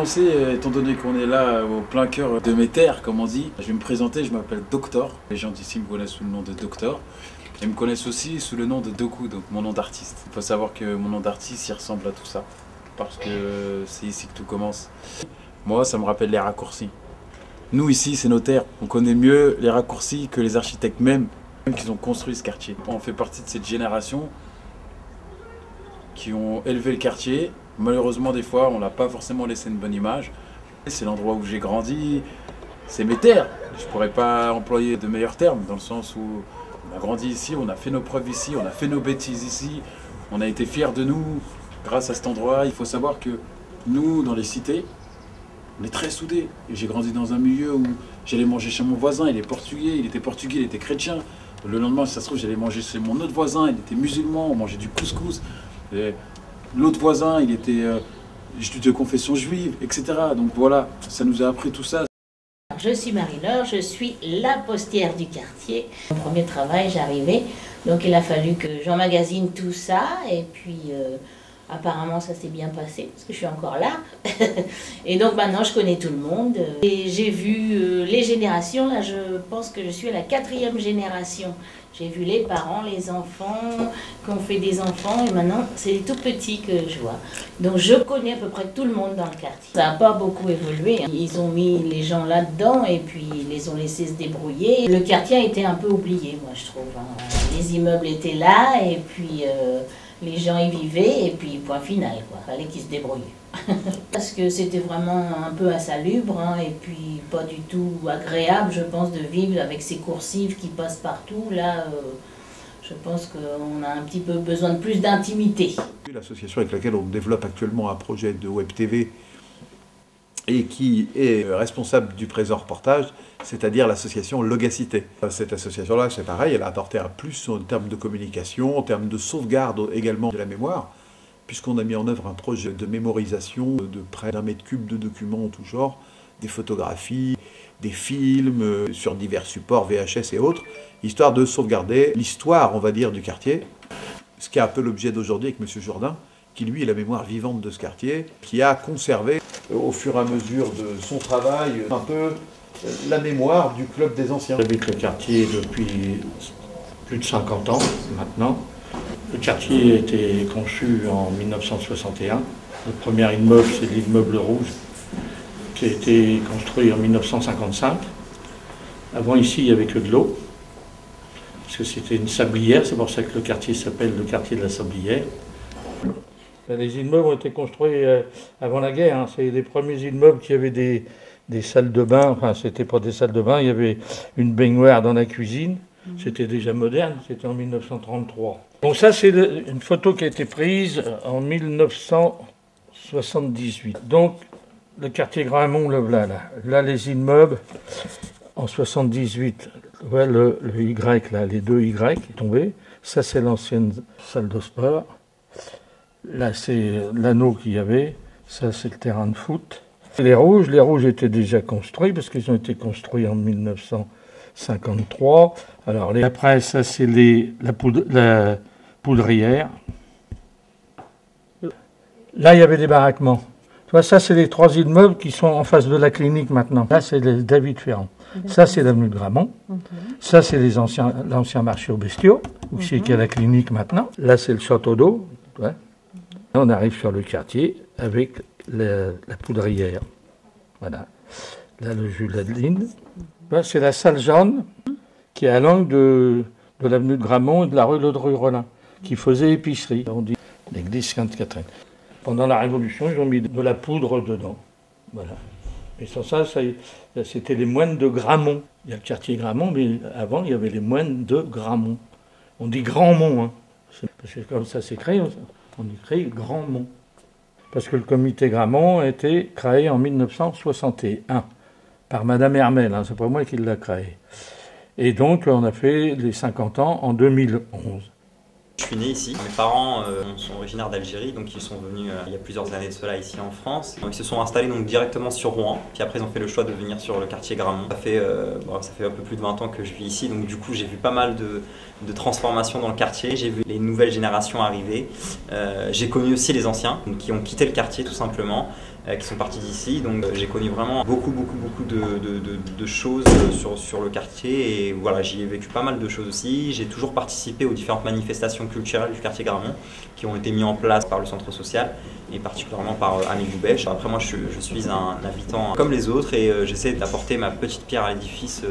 commencer, étant donné qu'on est là au plein cœur de mes terres, comme on dit. Je vais me présenter, je m'appelle Doctor. Les gens d'ici me connaissent sous le nom de Doctor. Et me connaissent aussi sous le nom de Doku, donc mon nom d'artiste. Il faut savoir que mon nom d'artiste, il ressemble à tout ça. Parce que c'est ici que tout commence. Moi, ça me rappelle les raccourcis. Nous, ici, c'est nos terres. On connaît mieux les raccourcis que les architectes même qui ont construit ce quartier. On fait partie de cette génération qui ont élevé le quartier. Malheureusement, des fois, on n'a pas forcément laissé une bonne image. C'est l'endroit où j'ai grandi, c'est mes terres. Je ne pourrais pas employer de meilleurs termes, dans le sens où on a grandi ici, on a fait nos preuves ici, on a fait nos bêtises ici, on a été fiers de nous grâce à cet endroit. Il faut savoir que nous, dans les cités, on est très soudés. J'ai grandi dans un milieu où j'allais manger chez mon voisin, il est portugais, il était chrétien. Le lendemain, si ça se trouve, j'allais manger chez mon autre voisin, il était musulman, on mangeait du couscous. L'autre voisin, il était de confession juive, etc. Donc voilà, ça nous a appris tout ça. Je suis Marie-Laure, je suis la postière du quartier. Mon premier travail, j'arrivais, donc il a fallu que j'emmagasine tout ça, et puis apparemment ça s'est bien passé, parce que je suis encore là. Et donc maintenant je connais tout le monde. Et j'ai vu les générations, là je pense que je suis à la 4e génération. J'ai vu les parents, les enfants, qu'on fait des enfants, et maintenant c'est les tout petits que je vois. Donc je connais à peu près tout le monde dans le quartier. Ça n'a pas beaucoup évolué, hein. Ils ont mis les gens là-dedans et puis ils les ont laissés se débrouiller. Le quartier a été un peu oublié, moi je trouve, hein. Les immeubles étaient là et puis les gens y vivaient et puis point final, quoi. Fallait qu'ils se débrouillent. Parce que c'était vraiment un peu insalubre, hein, et puis pas du tout agréable, je pense, de vivre avec ces coursives qui passent partout. Là, je pense qu'on a un petit peu besoin de plus d'intimité. L'association avec laquelle on développe actuellement un projet de Web TV et qui est responsable du présent reportage, c'est-à-dire l'association Logacité. Cette association-là, c'est pareil, elle a apporté un plus en termes de communication, en termes de sauvegarde également de la mémoire, puisqu'on a mis en œuvre un projet de mémorisation de près d'1 mètre cube de documents en tout genre, des photographies, des films sur divers supports, VHS et autres, histoire de sauvegarder l'histoire, on va dire, du quartier, ce qui est un peu l'objet d'aujourd'hui avec M. Jourdain, qui lui est la mémoire vivante de ce quartier, qui a conservé au fur et à mesure de son travail un peu la mémoire du club des anciens. J'habite le quartier depuis plus de 50 ans maintenant. Le quartier a été conçu en 1961. Le premier immeuble, c'est l'immeuble rouge, qui a été construit en 1955. Avant, ici, il n'y avait que de l'eau, parce que c'était une sablière, c'est pour ça que le quartier s'appelle le quartier de la Sablière. Les immeubles ont été construits avant la guerre, hein. C'est les premiers immeubles qui avaient des salles de bain, enfin, c'était pas des salles de bain, il y avait une baignoire dans la cuisine. C'était déjà moderne, c'était en 1933. Donc ça, c'est une photo qui a été prise en 1978. Donc, le quartier Gramont, le voilà, là. Là, les immeubles, en 78, ouais, le Y, là, les 2 Y tombés. Ça, c'est l'ancienne salle de sport. Là, c'est l'anneau qu'il y avait. Ça, c'est le terrain de foot. Les rouges étaient déjà construits, parce qu'ils ont été construits en 1953. Alors, après, ça, c'est la poudrière. Là, il y avait des baraquements. Tu vois, ça, c'est les 3 immeubles qui sont en face de la clinique maintenant. Là, c'est les David Ferrand. Ça, c'est l'avenue de Gramont. Ça, c'est l'ancien marché aux bestiaux, où c'est qu'il y a la clinique maintenant. Là, c'est le château d'eau. Ouais. Là, on arrive sur le quartier avec la poudrière. Voilà. Là, le Jules Adeline. Là, c'est la salle jaune, qui est à l'angle de l'avenue de Gramont et de la rue Ledru-Rollin, qui faisait épicerie. On dit l'église Sainte-Catherine. Pendant la Révolution, ils ont mis de la poudre dedans. Voilà. Et sans ça, c'était les moines de Gramont. Il y a le quartier Gramont, mais avant, il y avait les moines de Gramont. On dit Grandmont, hein. Parce que comme ça s'écrit, on écrit Grandmont. Parce que le comité Gramont a été créé en 1961 par Madame Hermel, hein. C'est pas moi qui l'ai créé. Et donc, on a fait les 50 ans en 2011. Je suis né ici. Mes parents sont originaires d'Algérie, donc ils sont venus il y a plusieurs années de cela ici en France. Donc, ils se sont installés donc directement sur Rouen, puis après ils ont fait le choix de venir sur le quartier Gramont. Ça fait un peu plus de 20 ans que je vis ici, donc du coup j'ai vu pas mal de transformations dans le quartier. J'ai vu les nouvelles générations arriver. J'ai connu aussi les anciens qui ont quitté le quartier tout simplement. qui sont partis d'ici. Donc j'ai connu vraiment beaucoup de choses sur le quartier. Et voilà, j'y ai vécu pas mal de choses aussi. J'ai toujours participé aux différentes manifestations culturelles du quartier Gramont qui ont été mises en place par le centre social et particulièrement par Ami Goubèche. Après moi je suis un habitant comme les autres et j'essaie d'apporter ma petite pierre à l'édifice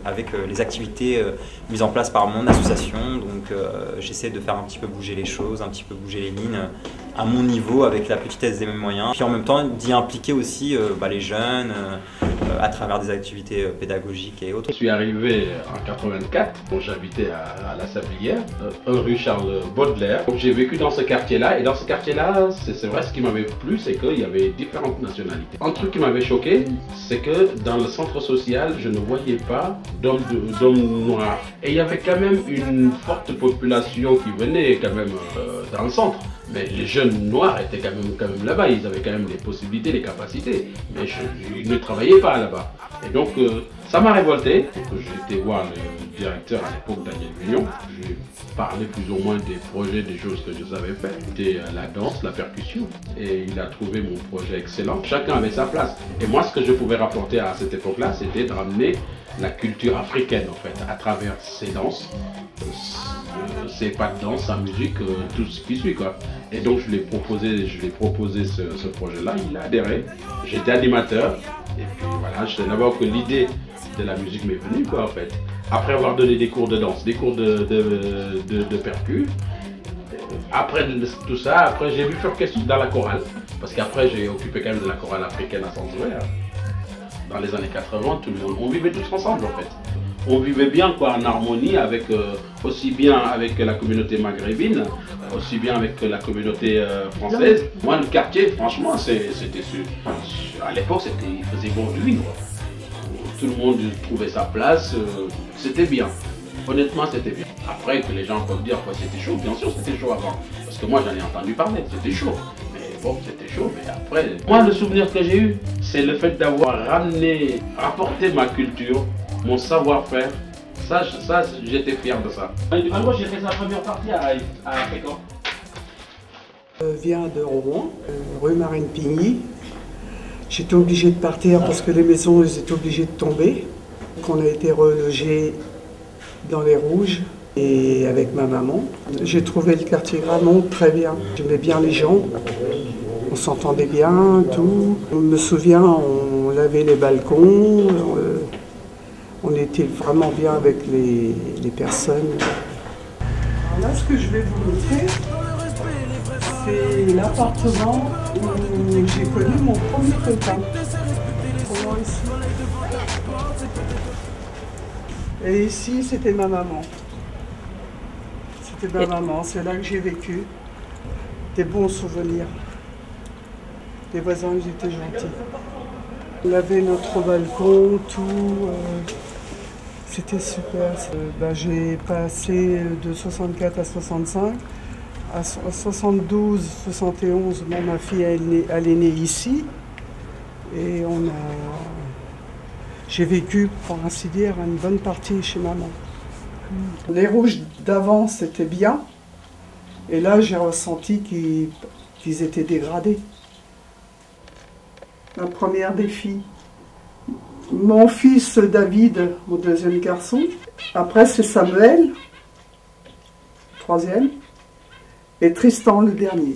avec les activités mises en place par mon association. Donc j'essaie de faire un petit peu bouger les choses, un petit peu bouger les lignes à mon niveau avec la petitesse des mêmes moyens. Puis en même temps d'y impliquer aussi les jeunes à travers des activités pédagogiques et autres. Je suis arrivé en 84, bon, j'habitais à la Sablière, rue Charles Baudelaire. J'ai vécu dans ce quartier-là et dans ce quartier-là, c'est vrai, ce qui m'avait plu, c'est qu'il y avait différentes nationalités. Un truc qui m'avait choqué, c'est que dans le centre social, je ne voyais pas d'hommes noirs. Et il y avait quand même une forte population qui venait quand même dans le centre. Mais les jeunes noirs étaient quand même là-bas, ils avaient quand même les possibilités, les capacités. Mais je ne travaillais pas là-bas. Et donc ça m'a révolté. J'ai été voir le directeur à l'époque, Daniel Vignon. J'ai parlé plus ou moins des projets, des choses que je savais faire. C'était la danse, la percussion. Et il a trouvé mon projet excellent. Chacun avait sa place. Et moi, ce que je pouvais rapporter à cette époque-là, c'était de ramener la culture africaine en fait, à travers ces danses, ces pas de danse, sa musique, tout ce qui suit quoi. Et donc je lui ai proposé ce projet-là, il a adhéré. J'étais animateur et puis voilà, c'est d'abord que l'idée de la musique m'est venue quoi en fait. Après avoir donné des cours de danse, des cours de percu, après tout ça, après j'ai vu faire quelque chose dans la chorale, parce qu'après j'ai occupé quand même de la chorale africaine à Saint-Ouvert. Dans les années 80, tout le monde, on vivait tous ensemble en fait. On vivait bien quoi, en harmonie avec aussi bien avec la communauté maghrébine, aussi bien avec la communauté française. Moi le quartier, franchement, c'était à l'époque il faisait bon de vivre. Tout le monde trouvait sa place, c'était bien. Honnêtement, c'était bien. Après que les gens peuvent dire que c'était chaud, bien sûr c'était chaud avant. Parce que moi j'en ai entendu parler, c'était chaud. Bon, c'était chaud, mais après... Moi, le souvenir que j'ai eu, c'est le fait d'avoir rapporté ma culture, mon savoir-faire. Ça j'étais fier de ça. Moi, j'ai fait sa première partie à Pékin. Je viens de Rouen, rue Marine-Pigny. J'étais obligée de partir parce que les maisons elles étaient obligées de tomber. Donc, on a été relogés dans les Rouges. Et avec ma maman, j'ai trouvé le quartier Gramont très bien. J'aimais bien les gens, on s'entendait bien, tout. Je me souviens, on lavait les balcons, on était vraiment bien avec les personnes. Alors là, ce que je vais vous montrer, c'est l'appartement où j'ai connu mon premier copain. Et ici, c'était ma maman. C'était ma maman, c'est là que j'ai vécu. Des bons souvenirs. Les voisins, ils étaient gentils. On avait notre balcon, tout. C'était super. J'ai passé de 64 à 65. À 72, 71, ma fille, elle est née ici. Et j'ai vécu, pour ainsi dire, une bonne partie chez maman. Les Rouges d'avant, c'était bien. Et là, j'ai ressenti qu'ils étaient dégradés. La première des filles. Mon fils David, mon deuxième garçon. Après, c'est Samuel, troisième. Et Tristan, le dernier.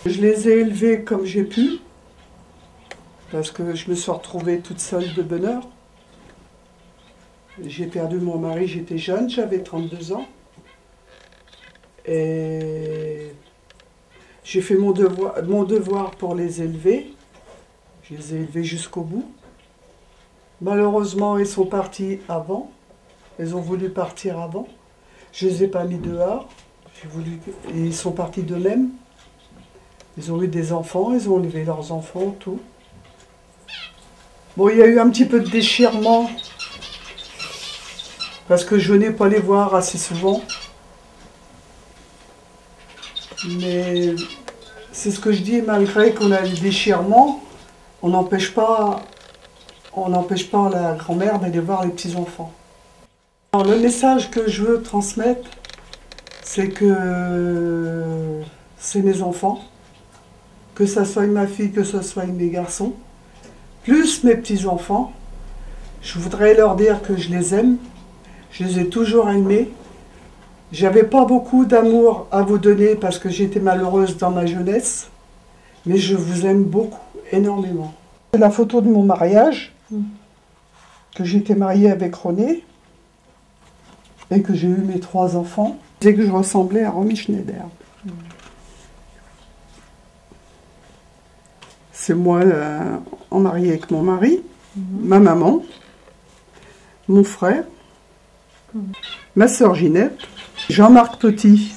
Je les ai élevés comme j'ai pu. Parce que je me suis retrouvée toute seule de bonne heure. J'ai perdu mon mari, j'étais jeune, j'avais 32 ans. Et j'ai fait mon devoir pour les élever. Je les ai élevés jusqu'au bout. Malheureusement, ils sont partis avant. Ils ont voulu partir avant. Je ne les ai pas mis dehors. Et ils sont partis d'eux-mêmes. Ils ont eu des enfants, ils ont élevé leurs enfants, tout. Bon, il y a eu un petit peu de déchirement. Parce que je venais pas les voir assez souvent. Mais c'est ce que je dis, malgré qu'on a le déchirement, on n'empêche pas la grand-mère d'aller voir les petits-enfants. Le message que je veux transmettre, c'est que c'est mes enfants, que ce soit ma fille, que ce soit mes garçons, plus mes petits-enfants. Je voudrais leur dire que je les aime, je les ai toujours aimés. J'avais pas beaucoup d'amour à vous donner parce que j'étais malheureuse dans ma jeunesse, mais je vous aime beaucoup, énormément. C'est la photo de mon mariage, que j'étais mariée avec René, et que j'ai eu mes 3 enfants, et que je ressemblais à Romy Schneider. C'est moi en mariée avec mon mari, ma maman, mon frère, ma sœur Ginette, Jean-Marc Petit.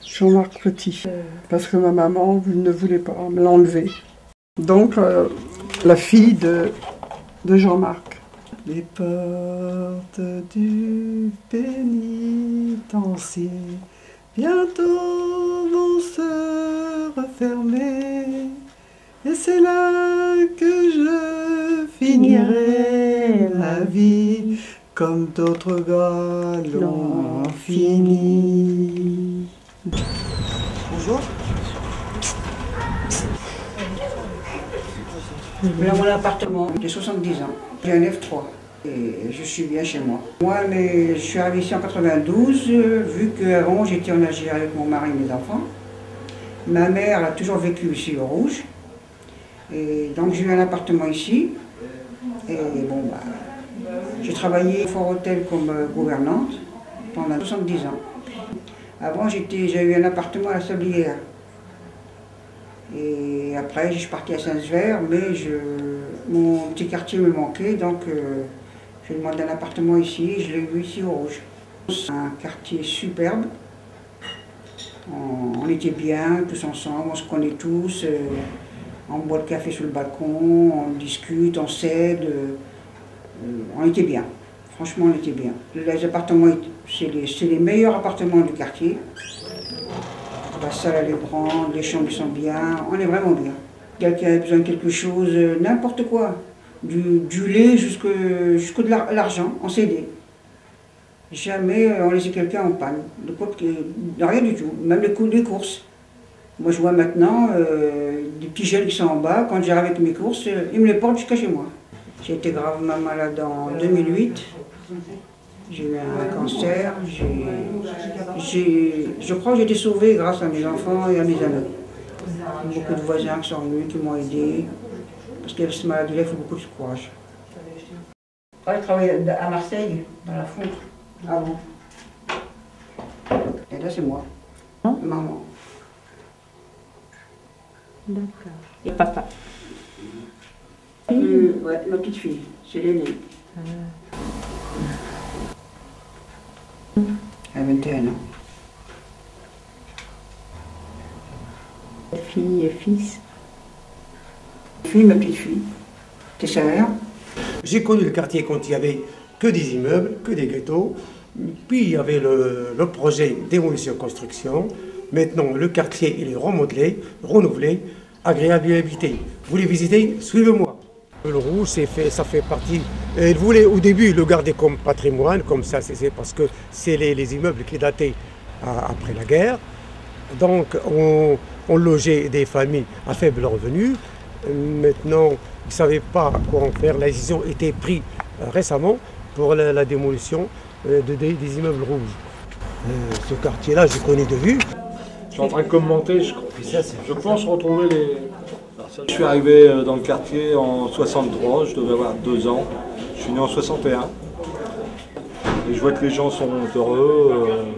Jean-Marc Petit, parce que ma maman ne voulait pas me l'enlever. Donc, la fille de Jean-Marc. Les portes du pénitencier bientôt vont se refermer, et c'est là que je finirai ma vie, comme d'autres gars l'ont fini. Bonjour. Là, mon appartement, j'ai 70 ans. J'ai un F3 et je suis bien chez moi. Moi, je suis arrivée ici en 92, vu qu'avant j'étais en Algérie avec mon mari et mes enfants. Ma mère a toujours vécu ici au Rouge. Et donc j'ai eu un appartement ici. Et bon, j'ai travaillé au Fort Hôtel comme gouvernante pendant 70 ans. Avant, j'ai eu un appartement à la Sablière. Et après, je suis partie à Saint-Sever, mais mon petit quartier me manquait, donc j'ai demandé un appartement ici, je l'ai eu ici au Rouge. C'est un quartier superbe. On était bien, tous ensemble, on se connaît tous. On boit le café sur le balcon, on discute, on s'aide. On était bien. Franchement, on était bien. Les appartements, c'est les meilleurs appartements du quartier. La salle, elle est grande, les chambres sont bien, on est vraiment bien. Quelqu'un a besoin de quelque chose, n'importe quoi. Du lait jusqu'au de l'argent, on s'est aidé. Jamais on laissait quelqu'un en panne. Rien du tout, même les courses. Moi je vois maintenant des petits jeunes qui sont en bas, quand j'arrive avec mes courses, ils me les portent jusqu'à chez moi. J'ai été gravement malade en 2008. J'ai eu un cancer, je crois que j'ai été sauvée grâce à mes enfants et à mes amis. Beaucoup de voisins qui sont venus, qui m'ont aidé, parce que cette maladie-là, il faut beaucoup de courage. Je travaillais à Marseille, dans la fonte, avant. Et là, c'est moi, maman. D'accord. Et papa? Ouais, ma petite fille, c'est l'aînée. Elle a 21 ans. Fille et fils? Fille, ma petite fille. T'es sa mère? J'ai connu le quartier quand il n'y avait que des immeubles, que des ghettos. Puis il y avait le projet démolition-construction. Maintenant, le quartier il est remodelé, renouvelé, agréable à habiter. Vous voulez visiter? Suivez-moi. Le Rouge, ça fait partie. Il voulait au début le garder comme patrimoine, comme ça, c'est parce que c'est les immeubles qui dataient après la guerre. Donc on logeait des familles à faible revenu. Maintenant, ils ne savaient pas quoi en faire. La décision était prise récemment pour la démolition des immeubles rouges. Ce quartier-là, je connais de vue. Je suis en train de commenter, je pense retrouver les... Je suis arrivé dans le quartier en 63, je devais avoir 2 ans. Je suis né en 61. Et je vois que les gens sont heureux.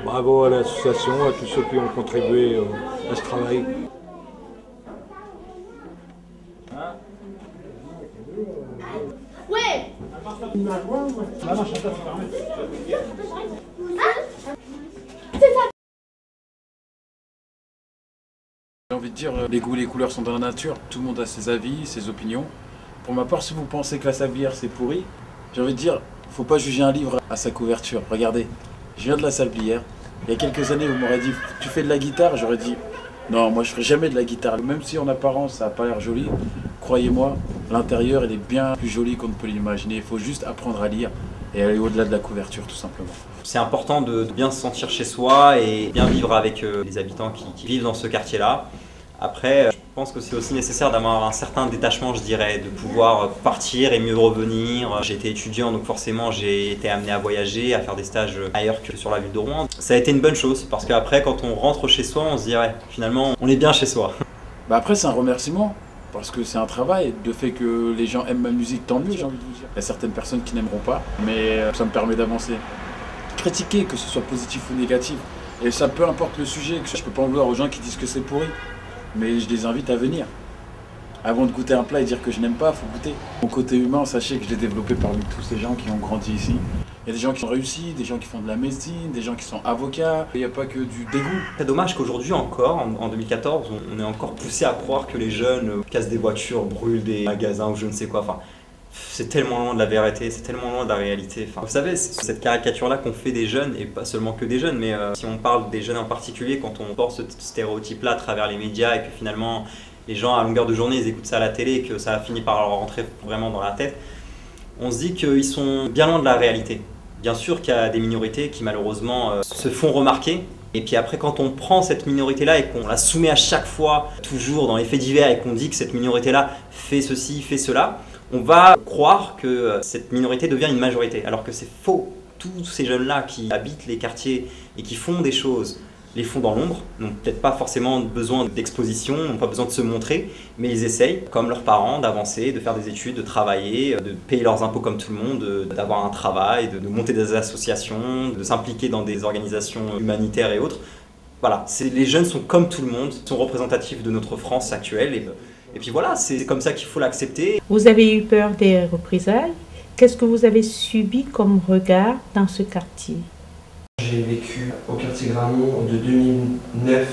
Bravo à l'association, à tous ceux qui ont contribué à ce travail. Ouais. J'ai envie de dire, les goûts et les couleurs sont dans la nature, tout le monde a ses avis, ses opinions. Pour ma part, si vous pensez que la Sablière c'est pourri, j'ai envie de dire, faut pas juger un livre à sa couverture. Regardez, je viens de la Sablière. Il y a quelques années, vous m'aurez dit, tu fais de la guitare? J'aurais dit, non, moi je ferai jamais de la guitare. Même si en apparence ça n'a pas l'air joli, croyez-moi, l'intérieur il est bien plus joli qu'on ne peut l'imaginer. Il faut juste apprendre à lire et aller au-delà de la couverture tout simplement. C'est important de bien se sentir chez soi et bien vivre avec les habitants qui vivent dans ce quartier-là. Après, je pense que c'est aussi nécessaire d'avoir un certain détachement, je dirais, de pouvoir partir et mieux revenir. J'ai été étudiant, donc forcément j'ai été amené à voyager, à faire des stages ailleurs que sur la ville de Rouen. Ça a été une bonne chose, parce qu'après, quand on rentre chez soi, on se dit, ouais, finalement, on est bien chez soi. Bah après, c'est un remerciement, parce que c'est un travail. Le fait que les gens aiment ma musique, tant mieux, j'ai envie de vous dire. Il y a certaines personnes qui n'aimeront pas, mais ça me permet d'avancer. Critiquer, que ce soit positif ou négatif, et ça peu importe le sujet, que je peux pas en vouloir aux gens qui disent que c'est pourri. Mais je les invite à venir. Avant de goûter un plat et dire que je n'aime pas, il faut goûter. Mon côté humain, sachez que je l'ai développé parmi tous ces gens qui ont grandi ici. Il y a des gens qui ont réussi, des gens qui font de la médecine, des gens qui sont avocats. Il n'y a pas que du dégoût. C'est dommage qu'aujourd'hui encore, en 2014, on est encore poussé à croire que les jeunes cassent des voitures, brûlent des magasins ou je ne sais quoi. Enfin, c'est tellement loin de la vérité, c'est tellement loin de la réalité. Enfin, vous savez, c'est cette caricature-là qu'on fait des jeunes, et pas seulement que des jeunes, mais si on parle des jeunes en particulier, quand on porte ce stéréotype-là à travers les médias et que finalement les gens à longueur de journée ils écoutent ça à la télé et que ça a fini par leur rentrer vraiment dans la tête, on se dit qu'ils sont bien loin de la réalité. Bien sûr qu'il y a des minorités qui malheureusement se font remarquer. Et puis après, quand on prend cette minorité-là et qu'on la soumet à chaque fois, toujours dans les faits divers, et qu'on dit que cette minorité-là fait ceci, fait cela, on va croire que cette minorité devient une majorité, alors que c'est faux. Tous ces jeunes-là qui habitent les quartiers et qui font des choses, les font dans l'ombre, n'ont peut-être pas forcément besoin d'exposition, n'ont pas besoin de se montrer, mais ils essayent, comme leurs parents, d'avancer, de faire des études, de travailler, de payer leurs impôts comme tout le monde, d'avoir un travail, de monter des associations, de s'impliquer dans des organisations humanitaires et autres. Voilà, les jeunes sont comme tout le monde, sont représentatifs de notre France actuelle. Et puis voilà, c'est comme ça qu'il faut l'accepter. Vous avez eu peur des représailles. Qu'est-ce que vous avez subi comme regard dans ce quartier? J'ai vécu au quartier Gramont de 2009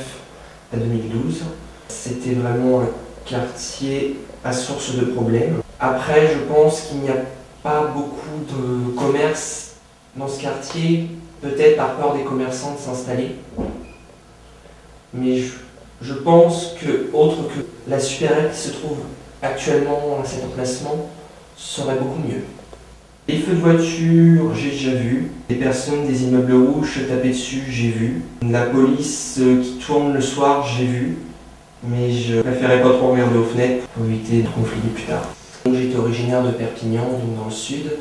à 2012. C'était vraiment un quartier à source de problèmes. Après, je pense qu'il n'y a pas beaucoup de commerce dans ce quartier, peut-être par peur des commerçants de s'installer. Mais je pense que, autre que la supérette qui se trouve actuellement à cet emplacement, serait beaucoup mieux. Les feux de voiture, j'ai déjà vu. Les personnes des immeubles rouges se taper dessus, j'ai vu. La police qui tourne le soir, j'ai vu. Mais je préférais pas trop regarder aux fenêtres pour éviter de conflits plus tard. J'étais originaire de Perpignan, donc dans le sud.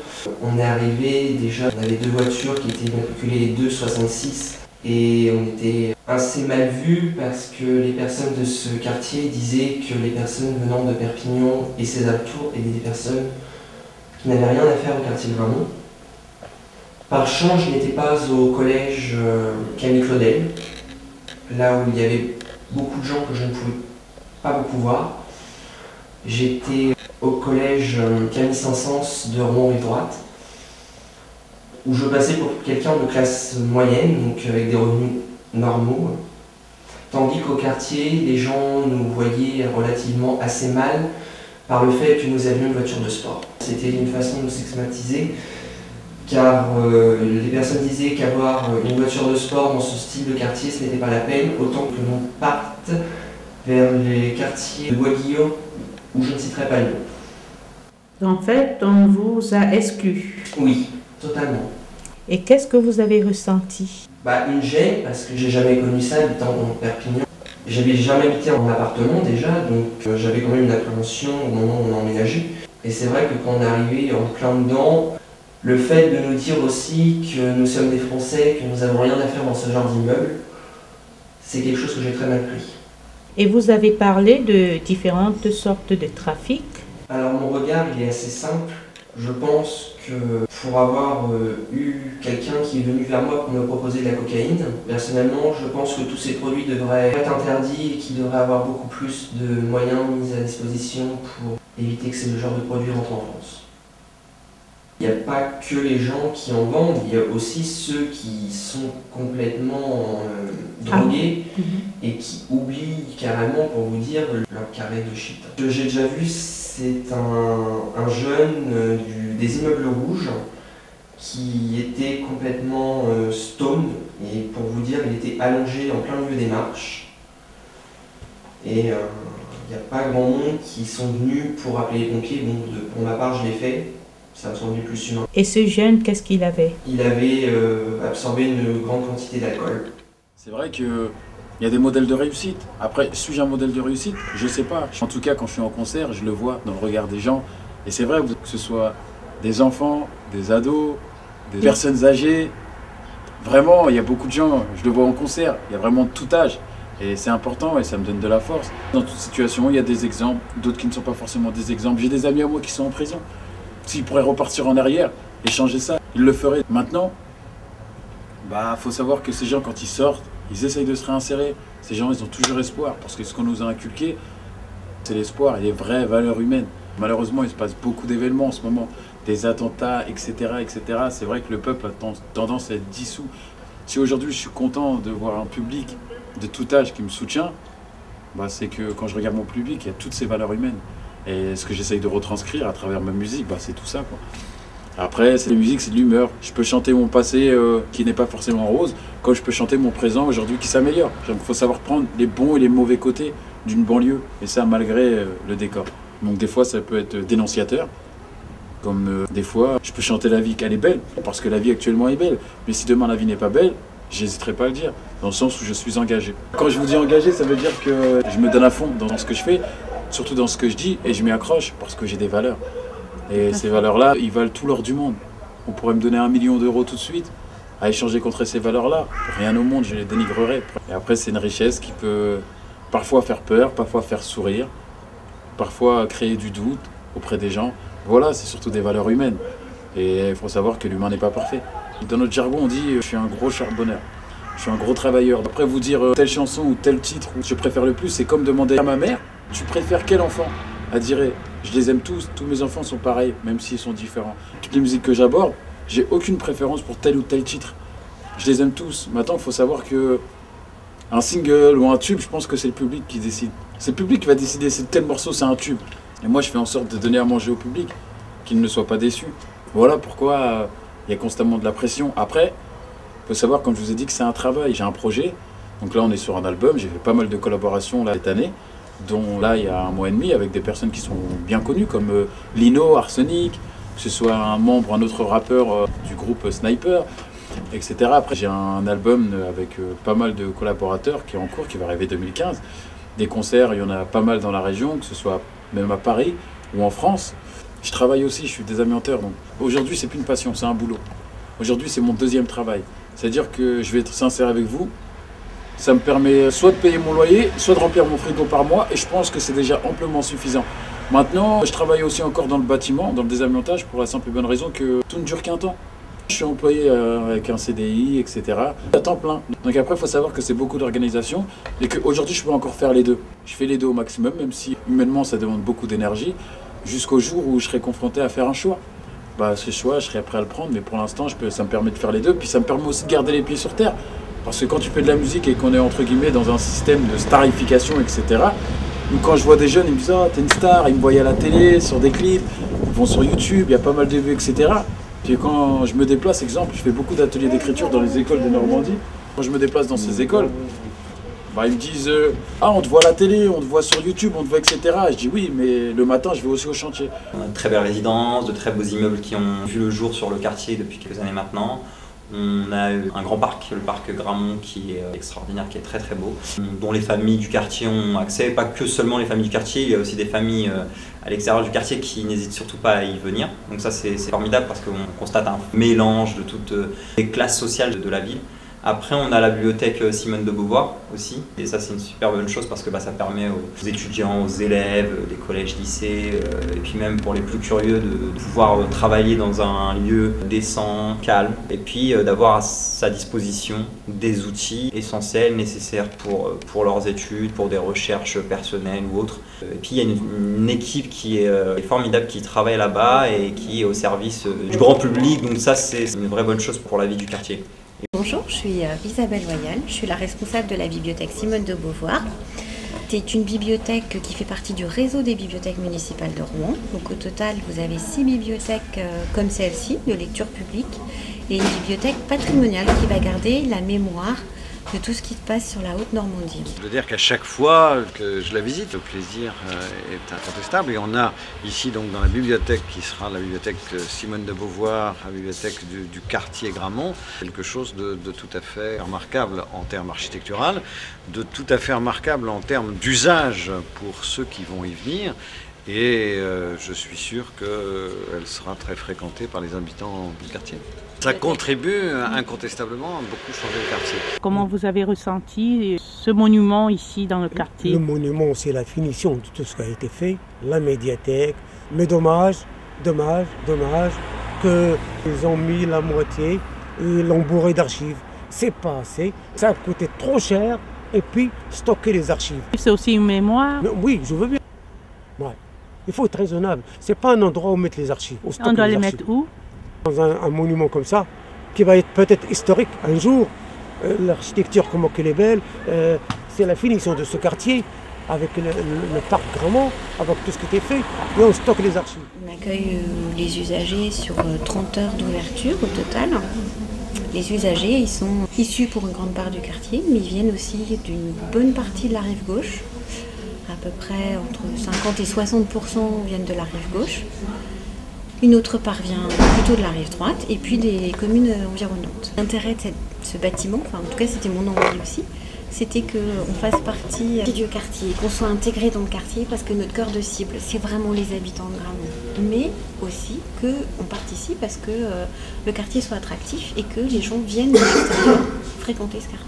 On est arrivé déjà, on avait deux voitures qui étaient immatriculées les deux 66. Et on était assez mal vus parce que les personnes de ce quartier disaient que les personnes venant de Perpignan et ses alentours étaient des personnes qui n'avaient rien à faire au quartier de Gramont. Par chance, je n'étais pas au collège Camille Claudel, là où il y avait beaucoup de gens que je ne pouvais pas beaucoup voir. J'étais au collège Camille Saint-Saëns de Rouen-Rive-Droite, où je passais pour quelqu'un de classe moyenne, donc avec des revenus normaux. Tandis qu'au quartier, les gens nous voyaient relativement assez mal par le fait que nous avions une voiture de sport. C'était une façon de nous stigmatiser, car les personnes disaient qu'avoir une voiture de sport dans ce style de quartier, ce n'était pas la peine, autant que l'on parte vers les quartiers de Bois-Guillaume, où je ne citerai pas le nom. En fait, on vous a exclu. Oui, totalement. Et qu'est-ce que vous avez ressenti? Une gêne, parce que j'ai jamais connu ça habitant dans Perpignan. J'avais jamais habité en appartement déjà, donc j'avais quand même une appréhension au moment où on a emménagé. Et c'est vrai que quand on est arrivé en plein dedans, le fait de nous dire aussi que nous sommes des Français, que nous n'avons rien à faire dans ce genre d'immeuble, c'est quelque chose que j'ai très mal pris. Et vous avez parlé de différentes sortes de trafic. Alors mon regard, il est assez simple. Je pense que pour avoir eu quelqu'un qui est venu vers moi pour me proposer de la cocaïne, personnellement, je pense que tous ces produits devraient être interdits et qu'il devrait avoir beaucoup plus de moyens mis à disposition pour éviter que ce genre de produits rentre en France. Il n'y a pas que les gens qui en vendent, il y a aussi ceux qui sont complètement drogués et qui oublient carrément, pour vous dire, leur carré de shit. Ce que j'ai déjà vu, c'est un jeune des immeubles rouges qui était complètement stone, et pour vous dire, il était allongé en plein milieu des marches. Et il n'y a pas grand monde qui sont venus pour appeler les pompiers. Bon, pour ma part, je l'ai fait. Ça me semblait plus humain. Et ce jeune, qu'est-ce qu'il avait? Il avait absorbé une grande quantité d'alcool. C'est vrai que Il y a des modèles de réussite. Après, suis-je un modèle de réussite? Je sais pas. En tout cas, quand je suis en concert, je le vois dans le regard des gens. Et c'est vrai que ce soit des enfants, des ados, des personnes âgées. Vraiment, il y a beaucoup de gens, je le vois en concert, il y a vraiment de tout âge. Et c'est important et ça me donne de la force. Dans toute situation, il y a des exemples, d'autres qui ne sont pas forcément des exemples. J'ai des amis à moi qui sont en prison. S'ils pourraient repartir en arrière et changer ça, ils le feraient. Maintenant, faut savoir que ces gens, quand ils sortent, ils essayent de se réinsérer. Ces gens, ils ont toujours espoir. Parce que ce qu'on nous a inculqué, c'est l'espoir et les vraies valeurs humaines. Malheureusement, il se passe beaucoup d'événements en ce moment. Des attentats, etc., etc. C'est vrai que le peuple a tendance à être dissous. Si aujourd'hui je suis content de voir un public de tout âge qui me soutient, c'est que quand je regarde mon public, il y a toutes ces valeurs humaines. Et ce que j'essaye de retranscrire à travers ma musique, c'est tout ça, quoi. Après, la musique, c'est de l'humeur. Je peux chanter mon passé qui n'est pas forcément rose, comme je peux chanter mon présent aujourd'hui qui s'améliore. Il faut savoir prendre les bons et les mauvais côtés d'une banlieue, et ça malgré le décor. Donc des fois, ça peut être dénonciateur. Comme des fois, je peux chanter la vie qu'elle est belle, parce que la vie actuellement est belle. Mais si demain la vie n'est pas belle, j'hésiterai pas à le dire, dans le sens où je suis engagé. Quand je vous dis engagé, ça veut dire que je me donne à fond dans ce que je fais, surtout dans ce que je dis, et je m'y accroche, parce que j'ai des valeurs. Et ces valeurs-là, ils valent tout l'or du monde. On pourrait me donner 1 million d'euros tout de suite, à échanger contre ces valeurs-là. Rien au monde, je les dénigrerai. Et après, c'est une richesse qui peut parfois faire peur, parfois faire sourire, parfois créer du doute auprès des gens. Voilà, c'est surtout des valeurs humaines. Et il faut savoir que l'humain n'est pas parfait. Dans notre jargon, on dit « je suis un gros charbonneur ». Je suis un gros travailleur. Après, vous dire telle chanson ou tel titre que je préfère le plus, c'est comme demander à ma mère « tu préfères quel enfant ?» Elle dirait « je les aime tous mes enfants sont pareils, même s'ils sont différents ». Toutes les musiques que j'aborde, j'ai aucune préférence pour tel ou tel titre. Je les aime tous. Maintenant, il faut savoir que un single ou un tube, je pense que c'est le public qui décide. C'est le public qui va décider si tel morceau, c'est un tube. Et moi, je fais en sorte de donner à manger au public, qu'il ne soit pas déçu. Voilà pourquoi il y a constamment de la pression. Après, il faut savoir, comme je vous ai dit, que c'est un travail. J'ai un projet. Donc là, on est sur un album. J'ai fait pas mal de collaborations là, cette année, dont là, il y a 1 mois et demi, avec des personnes qui sont bien connues, comme Lino, Arsenic, que ce soit un membre, un autre rappeur du groupe Sniper, etc. Après, j'ai un album avec pas mal de collaborateurs qui est en cours, qui va arriver 2015. Des concerts, il y en a pas mal dans la région, que ce soit même à Paris ou en France. Je travaille aussi, je suis désamianteur. Donc aujourd'hui, c'est plus une passion, c'est un boulot. Aujourd'hui, c'est mon 2e travail. C'est-à-dire que je vais être sincère avec vous. Ça me permet soit de payer mon loyer, soit de remplir mon frigo par mois. Et je pense que c'est déjà amplement suffisant. Maintenant, je travaille aussi encore dans le bâtiment, dans le désamiantage, pour la simple et bonne raison que tout ne dure qu'un temps. Je suis employé avec un CDI, etc. à temps plein. Donc après, il faut savoir que c'est beaucoup d'organisation et qu'aujourd'hui, je peux encore faire les deux. Je fais les deux au maximum, même si humainement, ça demande beaucoup d'énergie, jusqu'au jour où je serai confronté à faire un choix. Ce choix, je serai prêt à le prendre, mais pour l'instant, ça me permet de faire les deux. Puis ça me permet aussi de garder les pieds sur terre. Parce que quand tu fais de la musique et qu'on est entre guillemets dans un système de starification, etc., quand je vois des jeunes, ils me disent « Ah, t'es une star », ils me voient à la télé, sur des clips, ils vont sur YouTube, il y a pas mal de vues, etc. Puis quand je me déplace, exemple, je fais beaucoup d'ateliers d'écriture dans les écoles de Normandie. Quand je me déplace dans ces écoles, ils me disent « Ah, on te voit à la télé, on te voit sur YouTube, on te voit, etc. » Je dis « Oui, mais le matin, je vais aussi au chantier. » On a de très belles résidences, de très beaux immeubles qui ont vu le jour sur le quartier depuis quelques années maintenant. On a un grand parc, le parc Gramont, qui est extraordinaire, qui est très très beau, dont les familles du quartier ont accès, pas que seulement les familles du quartier, il y a aussi des familles à l'extérieur du quartier qui n'hésitent surtout pas à y venir. Donc ça c'est formidable parce qu'on constate un mélange de toutes les classes sociales de la ville. Après, on a la bibliothèque Simone de Beauvoir aussi, et ça c'est une super bonne chose parce que ça permet aux étudiants, aux élèves, des collèges, lycées, et puis même pour les plus curieux de pouvoir travailler dans un lieu décent, calme, et puis d'avoir à sa disposition des outils essentiels, nécessaires pour leurs études, pour des recherches personnelles ou autres. Et puis il y a une équipe qui est formidable, qui travaille là-bas et qui est au service du grand public, donc ça c'est une vraie bonne chose pour la vie du quartier. Bonjour, je suis Isabelle Loyal, je suis la responsable de la bibliothèque Simone de Beauvoir. C'est une bibliothèque qui fait partie du réseau des bibliothèques municipales de Rouen. Donc au total, vous avez 6 bibliothèques comme celle-ci, de lecture publique, et une bibliothèque patrimoniale qui va garder la mémoire de tout ce qui se passe sur la Haute-Normandie. Je veux dire qu'à chaque fois que je la visite, le plaisir est incontestable. Et on a ici, donc, dans la bibliothèque, qui sera la bibliothèque Simone de Beauvoir, la bibliothèque du quartier Gramont, quelque chose de tout à fait remarquable en termes architectural, de tout à fait remarquable en termes d'usage pour ceux qui vont y venir. Et je suis sûr qu'elle sera très fréquentée par les habitants du quartier. Ça contribue incontestablement à beaucoup changer le quartier. Comment vous avez ressenti ce monument ici dans le quartier? Le monument, c'est la finition de tout ce qui a été fait, la médiathèque. Mais dommage qu'ils ont mis la moitié et l'ont bourré d'archives. C'est pas assez, ça a coûté trop cher et puis stocker les archives. C'est aussi une mémoire? Mais oui, je veux bien. Ouais. Il faut être raisonnable. C'est pas un endroit où mettre les archives. On doit les mettre où? Dans un monument comme ça, qui va être peut-être historique un jour. L'architecture, comment qu'elle est belle, c'est la finition de ce quartier, avec le parc Gramont, avec tout ce qui était fait, et on stocke les archives. On accueille les usagers sur 30 heures d'ouverture au total. Les usagers, ils sont issus pour une grande part du quartier, mais ils viennent aussi d'une bonne partie de la rive gauche. À peu près entre 50 et 60% viennent de la rive gauche. Une autre part vient plutôt de la rive droite et puis des communes environnantes. L'intérêt de ce bâtiment, enfin en tout cas c'était mon envie aussi, c'était qu'on fasse partie du quartier, qu'on soit intégré dans le quartier parce que notre cœur de cible, c'est vraiment les habitants de Gramont. Mais aussi qu'on participe parce que le quartier soit attractif et que les gens viennent de l'extérieur fréquenter ce quartier.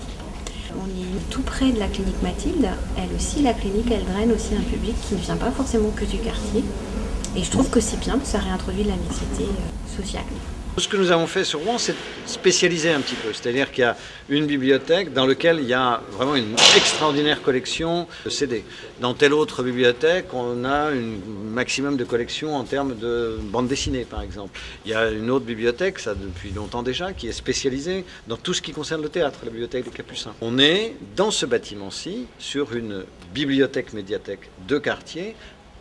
On est tout près de la clinique Mathilde. Elle aussi, la clinique, elle draine aussi un public qui ne vient pas forcément que du quartier. Et je trouve que c'est bien, ça réintroduit la mixité sociale. Ce que nous avons fait sur Rouen, c'est spécialiser un petit peu. C'est-à-dire qu'il y a une bibliothèque dans laquelle il y a vraiment une extraordinaire collection de CD. Dans telle autre bibliothèque, on a un maximum de collection en termes de bande dessinée, par exemple. Il y a une autre bibliothèque, ça depuis longtemps déjà, qui est spécialisée dans tout ce qui concerne le théâtre, la bibliothèque des Capucins. On est, dans ce bâtiment-ci, sur une bibliothèque-médiathèque de quartier,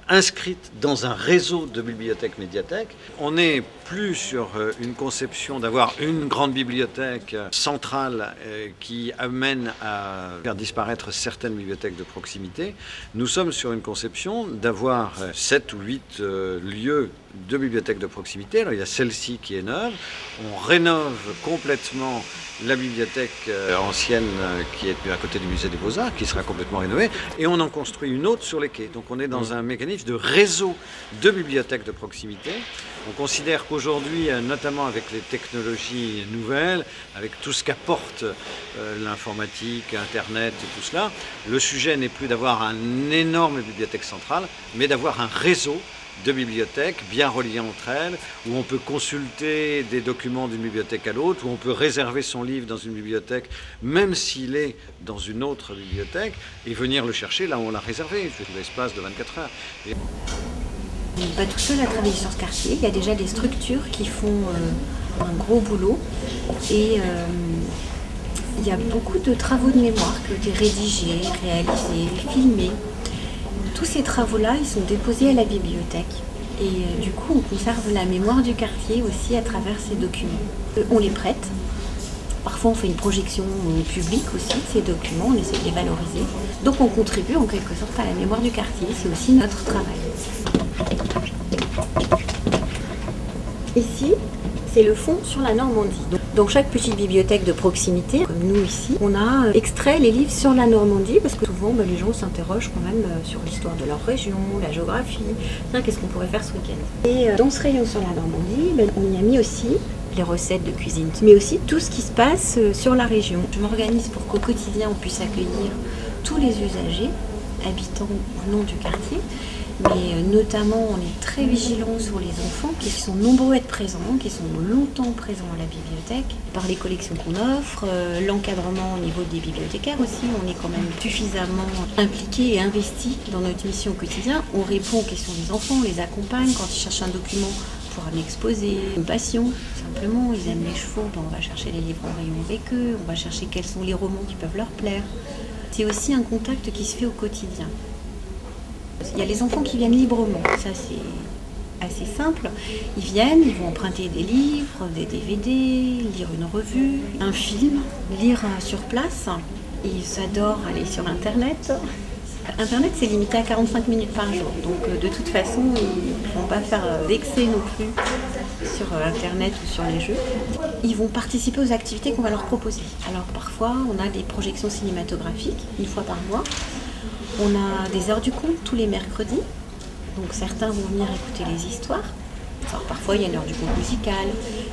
inscrite dans un réseau de bibliothèques-médiathèques. On n'est plus sur une conception d'avoir une grande bibliothèque centrale qui amène à faire disparaître certaines bibliothèques de proximité. Nous sommes sur une conception d'avoir 7 ou 8 lieux de bibliothèques de proximité. Alors il y a celle-ci qui est neuve. On rénove complètement la bibliothèque ancienne qui est à côté du musée des Beaux-Arts, qui sera complètement rénovée, et on en construit une autre sur les quais. Donc on est dans un mécanisme de réseau de bibliothèques de proximité. On considère qu'aujourd'hui, notamment avec les technologies nouvelles, avec tout ce qu'apporte l'informatique, Internet et tout cela, le sujet n'est plus d'avoir une énorme bibliothèque centrale, mais d'avoir un réseau de bibliothèques bien reliées entre elles, où on peut consulter des documents d'une bibliothèque à l'autre, où on peut réserver son livre dans une bibliothèque, même s'il est dans une autre bibliothèque, et venir le chercher là où on l'a réservé, l'espace de 24 heures. On n'est pas tout seul à travailler sur ce quartier, il y a déjà des structures qui font un gros boulot, et il y a beaucoup de travaux de mémoire qui ont été rédigés, réalisés, filmés. Tous ces travaux-là, ils sont déposés à la bibliothèque. Et du coup, on conserve la mémoire du quartier aussi à travers ces documents. On les prête. Parfois, on fait une projection publique aussi de ces documents, on essaie de les valoriser. Donc, on contribue en quelque sorte à la mémoire du quartier. C'est aussi notre travail. Ici, c'est le fond sur la Normandie. Dans chaque petite bibliothèque de proximité, comme nous ici, on a extrait les livres sur la Normandie, parce que souvent les gens s'interrogent quand même sur l'histoire de leur région, la géographie, qu'est-ce qu'on pourrait faire ce week-end. Et dans ce rayon sur la Normandie, on y a mis aussi les recettes de cuisine, mais aussi tout ce qui se passe sur la région. Je m'organise pour qu'au quotidien on puisse accueillir tous les usagers, habitants ou non du quartier, mais notamment on est très vigilant sur les enfants qui sont nombreux à être présents, qui sont longtemps présents à la bibliothèque, par les collections qu'on offre, l'encadrement au niveau des bibliothécaires aussi, on est quand même suffisamment impliqués et investis dans notre mission au quotidien. On répond aux questions des enfants, on les accompagne quand ils cherchent un document pour un exposé, une passion, simplement, ils aiment les chevaux, on va chercher les livres en rayon avec eux, on va chercher quels sont les romans qui peuvent leur plaire. C'est aussi un contact qui se fait au quotidien. Il y a les enfants qui viennent librement, ça assez simple. Ils viennent, ils vont emprunter des livres, des DVD, lire une revue, un film, lire sur place. Ils adorent aller sur Internet. Internet, c'est limité à 45 minutes par jour. Donc, de toute façon, ils ne vont pas faire d'excès non plus sur Internet ou sur les jeux. Ils vont participer aux activités qu'on va leur proposer. Alors, parfois, on a des projections cinématographiques, une fois par mois. On a des heures du conte tous les mercredis. Donc, certains vont venir écouter les histoires. Alors, parfois, il y a une heure du conte musical,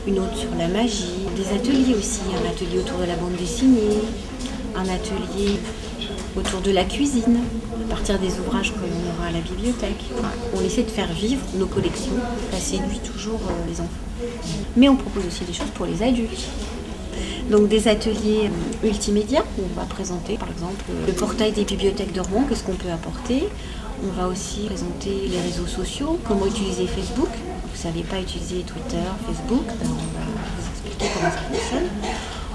une autre sur la magie, des ateliers aussi. Un atelier autour de la bande dessinée, un atelier autour de la cuisine, à partir des ouvrages que l'on aura à la bibliothèque. On essaie de faire vivre nos collections, ça séduit toujours les enfants. Mais on propose aussi des choses pour les adultes. Donc des ateliers multimédia, où on va présenter par exemple le portail des bibliothèques de Rouen, qu'est-ce qu'on peut apporter. On va aussi présenter les réseaux sociaux, comment utiliser Facebook. Vous ne savez pas utiliser Twitter, Facebook, on va vous expliquer comment ça fonctionne.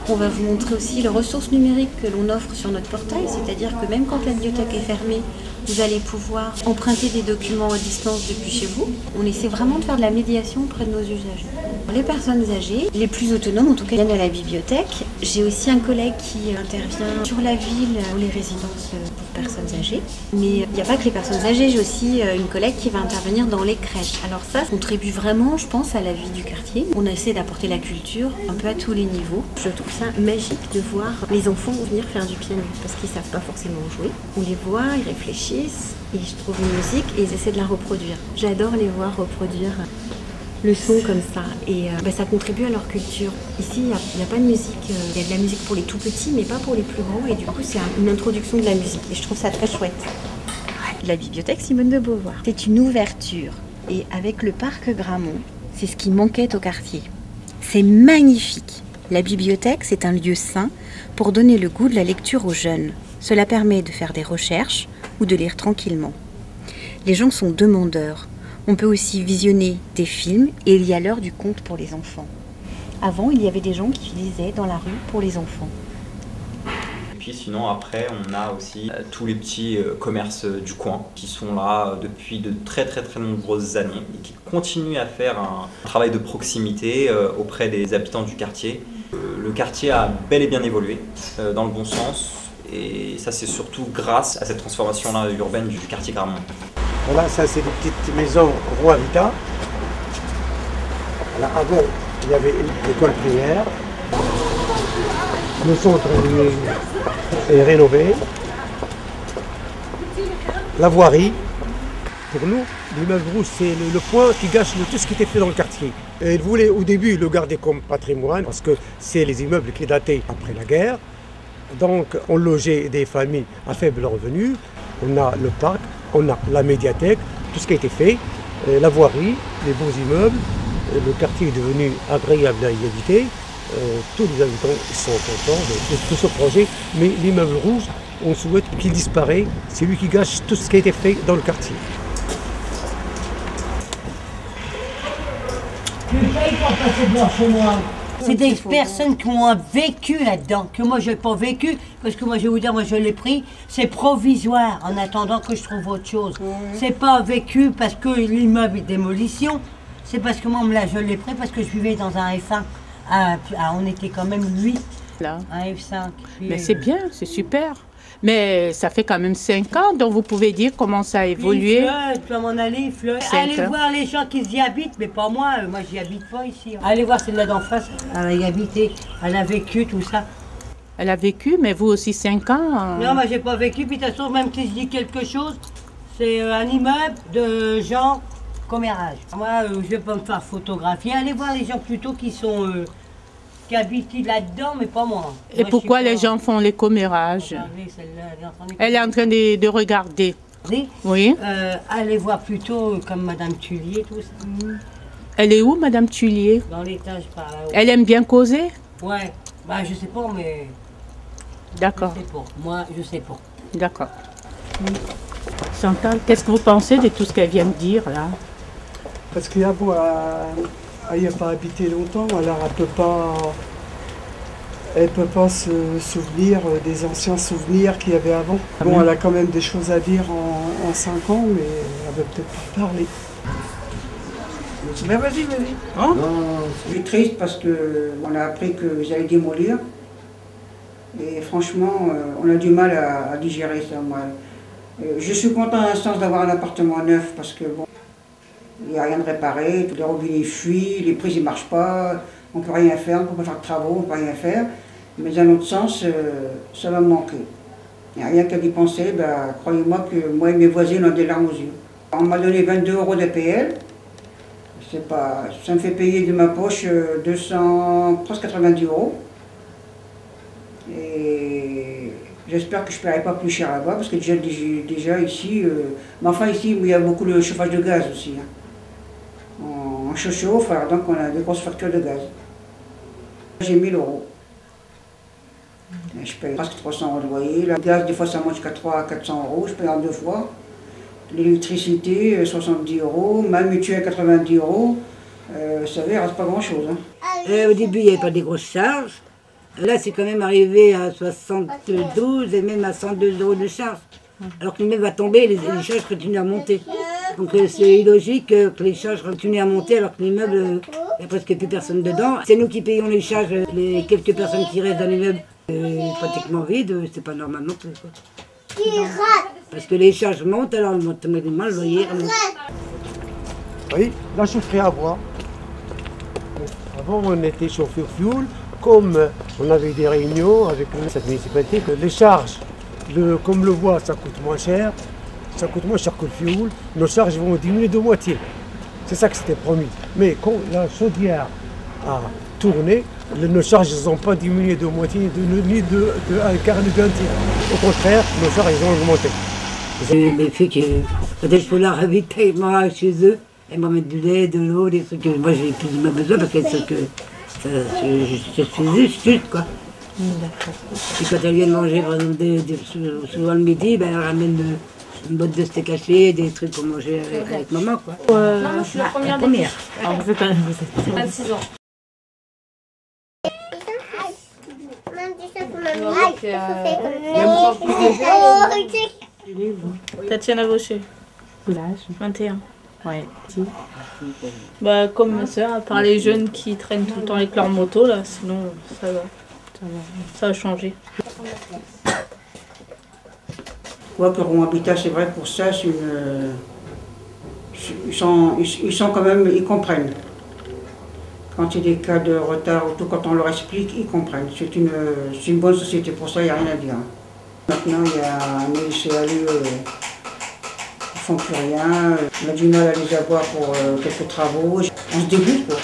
On va vous montrer aussi les ressources numériques que l'on offre sur notre portail, c'est-à-dire que même quand la bibliothèque est fermée, vous allez pouvoir emprunter des documents à distance depuis chez vous. On essaie vraiment de faire de la médiation auprès de nos usagers. Les personnes âgées, les plus autonomes en tout cas, viennent à la bibliothèque. J'ai aussi un collègue qui intervient sur la ville ou les résidences pour personnes âgées. Mais il n'y a pas que les personnes âgées, j'ai aussi une collègue qui va intervenir dans les crèches. Alors ça contribue vraiment, je pense, à la vie du quartier. On essaie d'apporter la culture un peu à tous les niveaux. Je trouve ça magique de voir les enfants venir faire du piano parce qu'ils ne savent pas forcément jouer. On les voit, ils réfléchissent, ils trouvent une musique et ils essaient de la reproduire. J'adore les voir reproduire le son comme ça et ça contribue à leur culture. Ici, il n'y a pas de musique, il y a de la musique pour les tout petits mais pas pour les plus grands et du coup c'est une introduction de la musique et je trouve ça très chouette. La bibliothèque Simone de Beauvoir, c'est une ouverture et avec le parc Grammont, c'est ce qui manquait au quartier. C'est magnifique. La bibliothèque, c'est un lieu sain pour donner le goût de la lecture aux jeunes. Cela permet de faire des recherches ou de lire tranquillement. Les gens sont demandeurs. On peut aussi visionner des films et il y a l'heure du conte pour les enfants. Avant, il y avait des gens qui lisaient dans la rue pour les enfants. Et puis sinon après on a aussi tous les petits commerces du coin qui sont là depuis de très nombreuses années et qui continuent à faire un travail de proximité auprès des habitants du quartier. Le quartier a bel et bien évolué dans le bon sens et ça c'est surtout grâce à cette transformation-là urbaine du quartier Grammont. Voilà, ça c'est des petites maisons Rouen Habitat. Voilà, avant, il y avait l'école primaire. Le centre est rénové. La voirie. Pour nous, l'immeuble rouge, c'est le point qui gâche tout ce qui était fait dans le quartier. Et ils voulaient au début le garder comme patrimoine parce que c'est les immeubles qui dataient après la guerre. Donc on logeait des familles à faible revenu. On a le parc, on a la médiathèque, tout ce qui a été fait, la voirie, les beaux immeubles, le quartier est devenu agréable à y habiter, tous les habitants sont contents de tout ce projet, mais l'immeuble rouge, on souhaite qu'il disparaisse, c'est lui qui gâche tout ce qui a été fait dans le quartier. Je ne paye pas passer devant chez moi. C'est des personnes qui ont vécu là-dedans, que moi je n'ai pas vécu, parce que moi je vais vous dire, moi je l'ai pris, c'est provisoire en attendant que je trouve autre chose. C'est pas vécu parce que l'immeuble est démolition, c'est parce que moi je l'ai pris parce que je vivais dans un F1. On était quand même 8, là. Un F5. Puis, mais c'est bien, c'est super. Mais ça fait quand même 5 ans, donc vous pouvez dire comment ça a évolué. Tu vas m'en aller, allez voir les gens qui y habitent, mais pas moi, moi j'y habite pas ici. Allez voir celle-là d'en face, elle a y habité, elle a vécu tout ça. Elle a vécu, mais vous aussi 5 ans Non, moi j'ai pas vécu, puis de toute façon, même si je dis quelque chose, c'est un immeuble de gens commérage. Moi, je vais pas me faire photographier, allez voir les gens plutôt qui sont... qui habitent là-dedans, mais pas moi. Et moi, pourquoi les gens font les commérages? Elle est en train de regarder. Oui. Allez voir plutôt comme Madame Tullier, tout ça. Elle est où, Madame Tullier? Dans l'étage par là-haut. Elle aime bien causer? Ouais. Bah, je sais pas, mais... D'accord. Je sais pas. Moi, je sais pas. D'accord. Chantal, qu'est-ce que vous pensez de tout ce qu'elle vient de dire, là? Parce qu'il y a beau elle n'a pas habité longtemps, alors elle peut pas se souvenir des anciens souvenirs qu'il y avait avant. Bon, elle a quand même des choses à dire en 5 ans, mais elle ne veut peut-être pas parler. Mais vas-y, vas-y. Hein? Je suis triste parce qu'on a appris qu'ils allaient démolir. Et franchement, on a du mal à digérer ça, moi. Je suis content à l'instant d'avoir un appartement neuf parce que bon, il n'y a rien de réparé, tous les robinets fuient, les prises ne marchent pas, on ne peut rien faire, on ne peut pas faire de travaux, on ne peut rien faire. Mais d'un autre sens, ça va me manquer. Il n'y a rien qu'à y penser, bah, croyez-moi que moi et mes voisins ont des larmes aux yeux. On m'a donné 22 € d'APL. Ça me fait payer de ma poche 200, presque 90 €. Et j'espère que je ne paierai pas plus cher là-bas, parce que déjà ici, mais enfin ici, il y a beaucoup de chauffage de gaz aussi. Hein. On chauffe, alors donc on a des grosses factures de gaz. J'ai 1000 €. Et je paye presque 300 € de loyer. Le gaz, des fois, ça monte jusqu'à 300 à 400 €. Je paye en 2 fois. L'électricité, 70 €. Ma mutuelle, 90 €. Ça va, il ne reste pas grand-chose. Hein. Au début, il n'y avait pas des grosses charges. Là, c'est quand même arrivé à 72 et même à 102 € de charge. Alors que l'immeuble va tomber, les charges continuent à monter. Donc c'est illogique que les charges continuent à monter alors que l'immeuble, il n'y a presque plus personne dedans. C'est nous qui payons les charges, les quelques personnes qui restent dans l'immeuble pratiquement vide, c'est pas normal non plus. Quoi. Parce que les charges montent, alors automatiquement le loyer remonte. Oui, la chaufferie à bois. Avant, on était chauffé au fioul. Comme on avait des réunions avec cette municipalité, que les charges, comme le bois, ça coûte moins cher que le fioul, nos charges vont diminuer de moitié. C'est ça que c'était promis. Mais quand la chaudière a tourné, nos charges n'ont pas diminué de moitié, ni de un quart, ni d'un tiers. Au contraire, nos charges ont augmenté. Les filles qui, quand elles font leur ravitaillement chez eux, elles m'en mettent du lait, de l'eau, des trucs que moi j'ai plus besoin parce qu'elles savent que je suis juste quoi. Et quand elles viennent manger, par exemple, souvent le midi, ben, elles ramènent une botte de steak haché, des trucs pour manger avec maman quoi. Non, je suis la première. Alors, vous êtes 26 ans. Tatiana Gaucher. L'âge 21. Ouais. Bah, comme ma soeur, à part les jeunes qui traînent tout le temps avec leur moto, là, sinon ça va. Ça a changé. Quoi que Rouen Habitat, c'est vrai pour ça, c'est ils sont quand même, ils comprennent. Quand il y a des cas de retard ou tout, quand on leur explique, ils comprennent. C'est une bonne société, pour ça il n'y a rien à dire. Maintenant il y a un LCALU, ils ne font plus rien, on a du mal à les avoir pour quelques travaux. On se dégoûte quoi,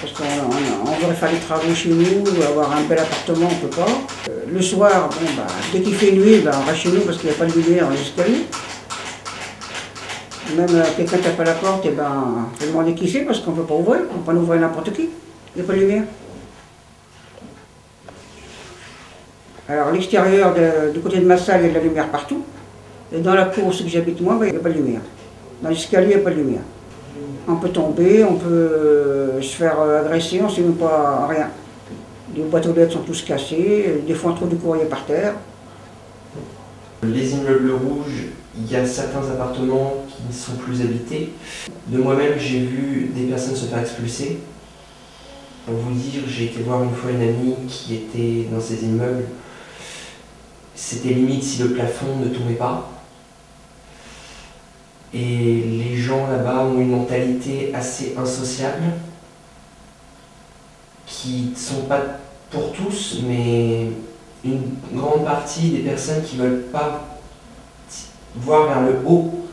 parce qu'on voudrait faire des travaux chez nous, avoir un bel appartement, on ne peut pas. Le soir, bon, bah, dès qu'il fait nuit, bah, on va chez nous parce qu'il n'y a pas de lumière, on est escalier. Même quelqu'un tape à la porte, et ben, on peut demander qui c'est parce qu'on ne peut pas ouvrir, on ne peut pas ouvrir n'importe qui, il n'y a pas de lumière. Alors l'extérieur, du côté de ma salle, il y a de la lumière partout. Et dans la cour où j'habite moi, il n'y a pas de lumière. Dans l'escalier, il n'y a pas de lumière. On peut tomber, on peut se faire agresser, on ne sait même pas rien. Les boîtes aux lettres sont tous cassées, des fois on trouve du courrier par terre. Les immeubles rouges, il y a certains appartements qui ne sont plus habités. De moi-même, j'ai vu des personnes se faire expulser. Pour vous dire, j'ai été voir une fois une amie qui était dans ces immeubles. C'était limite si le plafond ne tombait pas. Et les gens là-bas ont une mentalité assez insociable, qui ne sont pas pour tous, mais une grande partie des personnes qui ne veulent pas voir vers le haut,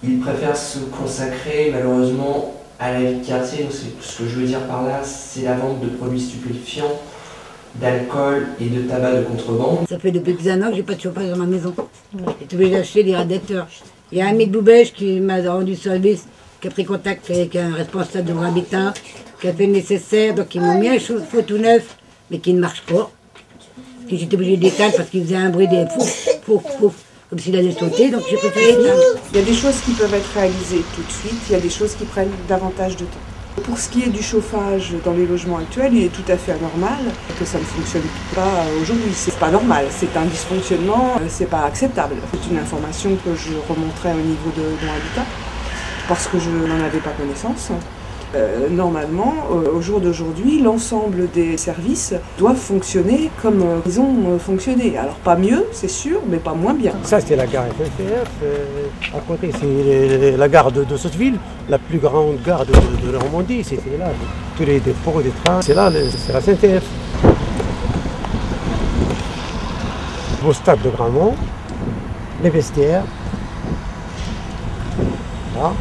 ils préfèrent se consacrer malheureusement à la vie de quartier. Donc ce que je veux dire par là, c'est la vente de produits stupéfiants, d'alcool et de tabac de contrebande. Ça fait depuis plus d'un an que j'ai pas de chauffage dans ma maison. J'ai été obligée d'acheter des radiateurs. Il y a un mec Boubèche qui m'a rendu service, qui a pris contact avec un responsable de Rouen Habitat, qui a fait le nécessaire, donc ils m'ont mis un chauffe-eau tout neuf, mais qui ne marche pas. J'étais obligée d'éteindre parce qu'il faisait un bruit des pouf, pouf, pouf, comme s'il allait sauter, donc j'ai préféré éteindre. Il y a des choses qui peuvent être réalisées tout de suite, il y a des choses qui prennent davantage de temps. Pour ce qui est du chauffage dans les logements actuels, il est tout à fait anormal que ça ne fonctionne pas aujourd'hui. C'est pas normal, c'est un dysfonctionnement, c'est pas acceptable. C'est une information que je remonterai au niveau de Rouen Habitat, parce que je n'en avais pas connaissance. Normalement, au jour d'aujourd'hui, l'ensemble des services doivent fonctionner comme ils ont fonctionné. Alors pas mieux, c'est sûr, mais pas moins bien. Ça, c'est la gare SNCF. À côté, c'est la gare de Sotteville, la plus grande gare de la Normandie. C'était là. Tous les dépôts des trains, c'est là, c'est la SNCF. Au stade de Gramont, les vestiaires. Là.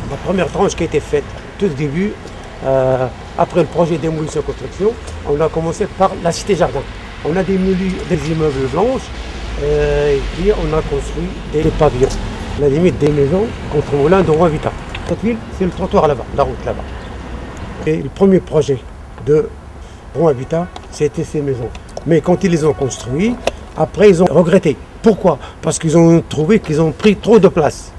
La première tranche qui a été faite tout au début, après le projet démolition construction, on a commencé par la cité jardin. On a démoli des immeubles blanches et puis on a construit des pavillons. La limite des maisons contre Moulin de Rouen-Vita. Cette ville, c'est le trottoir là-bas, la route là-bas. Et le premier projet de Rouen-Vita, c'était ces maisons. Mais quand ils les ont construits, après ils ont regretté. Pourquoi? Parce qu'ils ont trouvé qu'ils ont pris trop de place.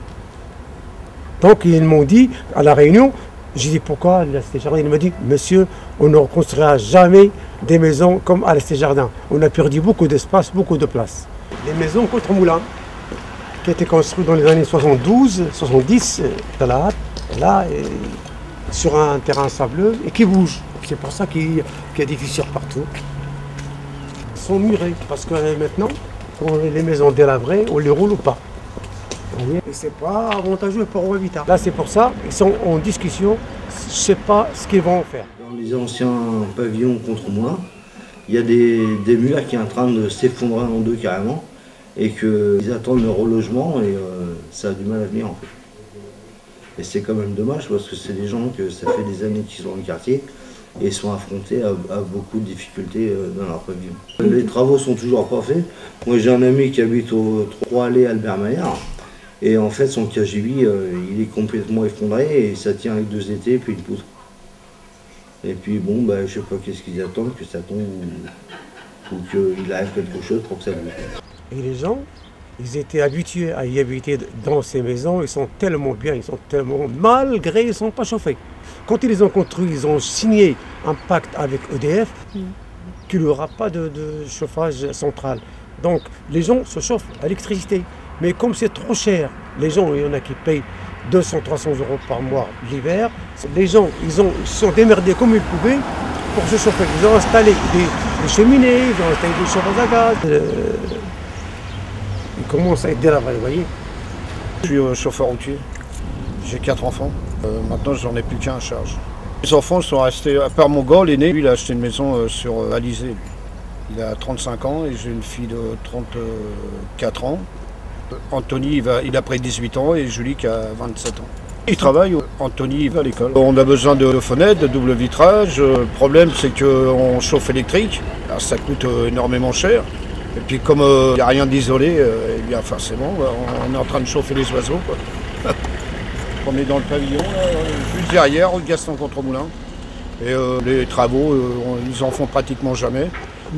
Donc ils m'ont dit, à la réunion, j'ai dit pourquoi la Cité Jardin? Il m'a dit, monsieur, on ne reconstruira jamais des maisons comme à la Cité Jardin. On a perdu beaucoup d'espace, beaucoup de place. Les maisons contre Moulin, qui étaient construites dans les années 72, 70, là, sur un terrain sableux et qui bouge. C'est pour ça qu'il y a des fissures partout. Ils sont murés, parce que maintenant, quand les maisons délabrées, on les roule ou pas. Et c'est pas avantageux pour Rouen-Vita. Là, c'est pour ça, ils sont en discussion, je ne sais pas ce qu'ils vont faire. Dans les anciens pavillons contre moi, il y a des murs qui sont en train de s'effondrer en deux carrément, et qu'ils attendent leur relogement, et ça a du mal à venir en fait. Et c'est quand même dommage, parce que c'est des gens que ça fait des années qu'ils sont dans le quartier, et sont affrontés à beaucoup de difficultés dans leur pavillon. Les travaux sont toujours pas faits. Moi, j'ai un ami qui habite au 3 allées Albert Maillard. Et en fait, son KGV, il est complètement effondré et ça tient avec 2 étés puis une poutre. Et puis bon, bah, je sais pas qu'est-ce qu'ils attendent, que ça tombe ou qu'il arrive quelque chose pour que ça bouge. Et les gens, ils étaient habitués à y habiter dans ces maisons, ils sont tellement bien, ils sont tellement malgré, ils ne sont pas chauffés. Quand ils les ont construits, ils ont signé un pacte avec EDF qu'il n'y aura pas de chauffage central. Donc les gens se chauffent à l'électricité. Mais comme c'est trop cher, les gens, il y en a qui payent 200, 300 euros par mois l'hiver. Les gens, ils se sont démerdés comme ils pouvaient pour se chauffer. Ils ont installé des cheminées, ils ont installé des chauffeurs à gaz. Ils commencent à être délabrés, vous voyez. Je suis chauffeur routier. J'ai 4 enfants. Maintenant, j'en ai plus qu'un à charge. Les enfants sont restés, à part mon gars, l'aîné, lui, il a acheté une maison sur Alizé. Il a 35 ans et j'ai une fille de 34 ans. Anthony, il a près de 18 ans et Julie qui a 27 ans. Il travaille, Anthony il va à l'école. On a besoin de fenêtres, de double vitrage. Le problème c'est qu'on chauffe électrique, alors ça coûte énormément cher. Et puis comme il n'y a rien d'isolé, eh bien forcément on est en train de chauffer les oiseaux. Quoi. On est dans le pavillon, là, juste derrière, le Gaston contre Moulin. Et les travaux, ils en font pratiquement jamais.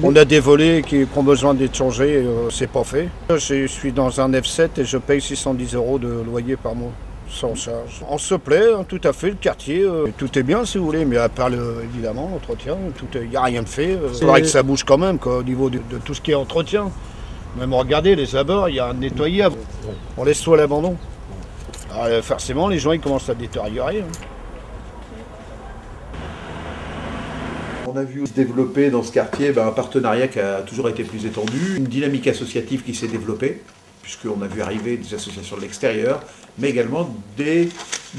On a des volets qui ont besoin d'être changés, c'est pas fait. Je suis dans un F7 et je paye 610 € de loyer par mois, sans charge. On se plaît, hein, tout à fait, le quartier, tout est bien si vous voulez, mais à part évidemment l'entretien, il n'y a rien de fait. C'est vrai que ça bouge quand même quoi, au niveau de tout ce qui est entretien. Même regardez les abords, il y a un nettoyé, on laisse tout à l'abandon. Alors forcément les gens ils commencent à détériorer. Hein. On a vu se développer dans ce quartier un partenariat qui a toujours été plus étendu, une dynamique associative qui s'est développée, puisqu'on a vu arriver des associations de l'extérieur, mais également des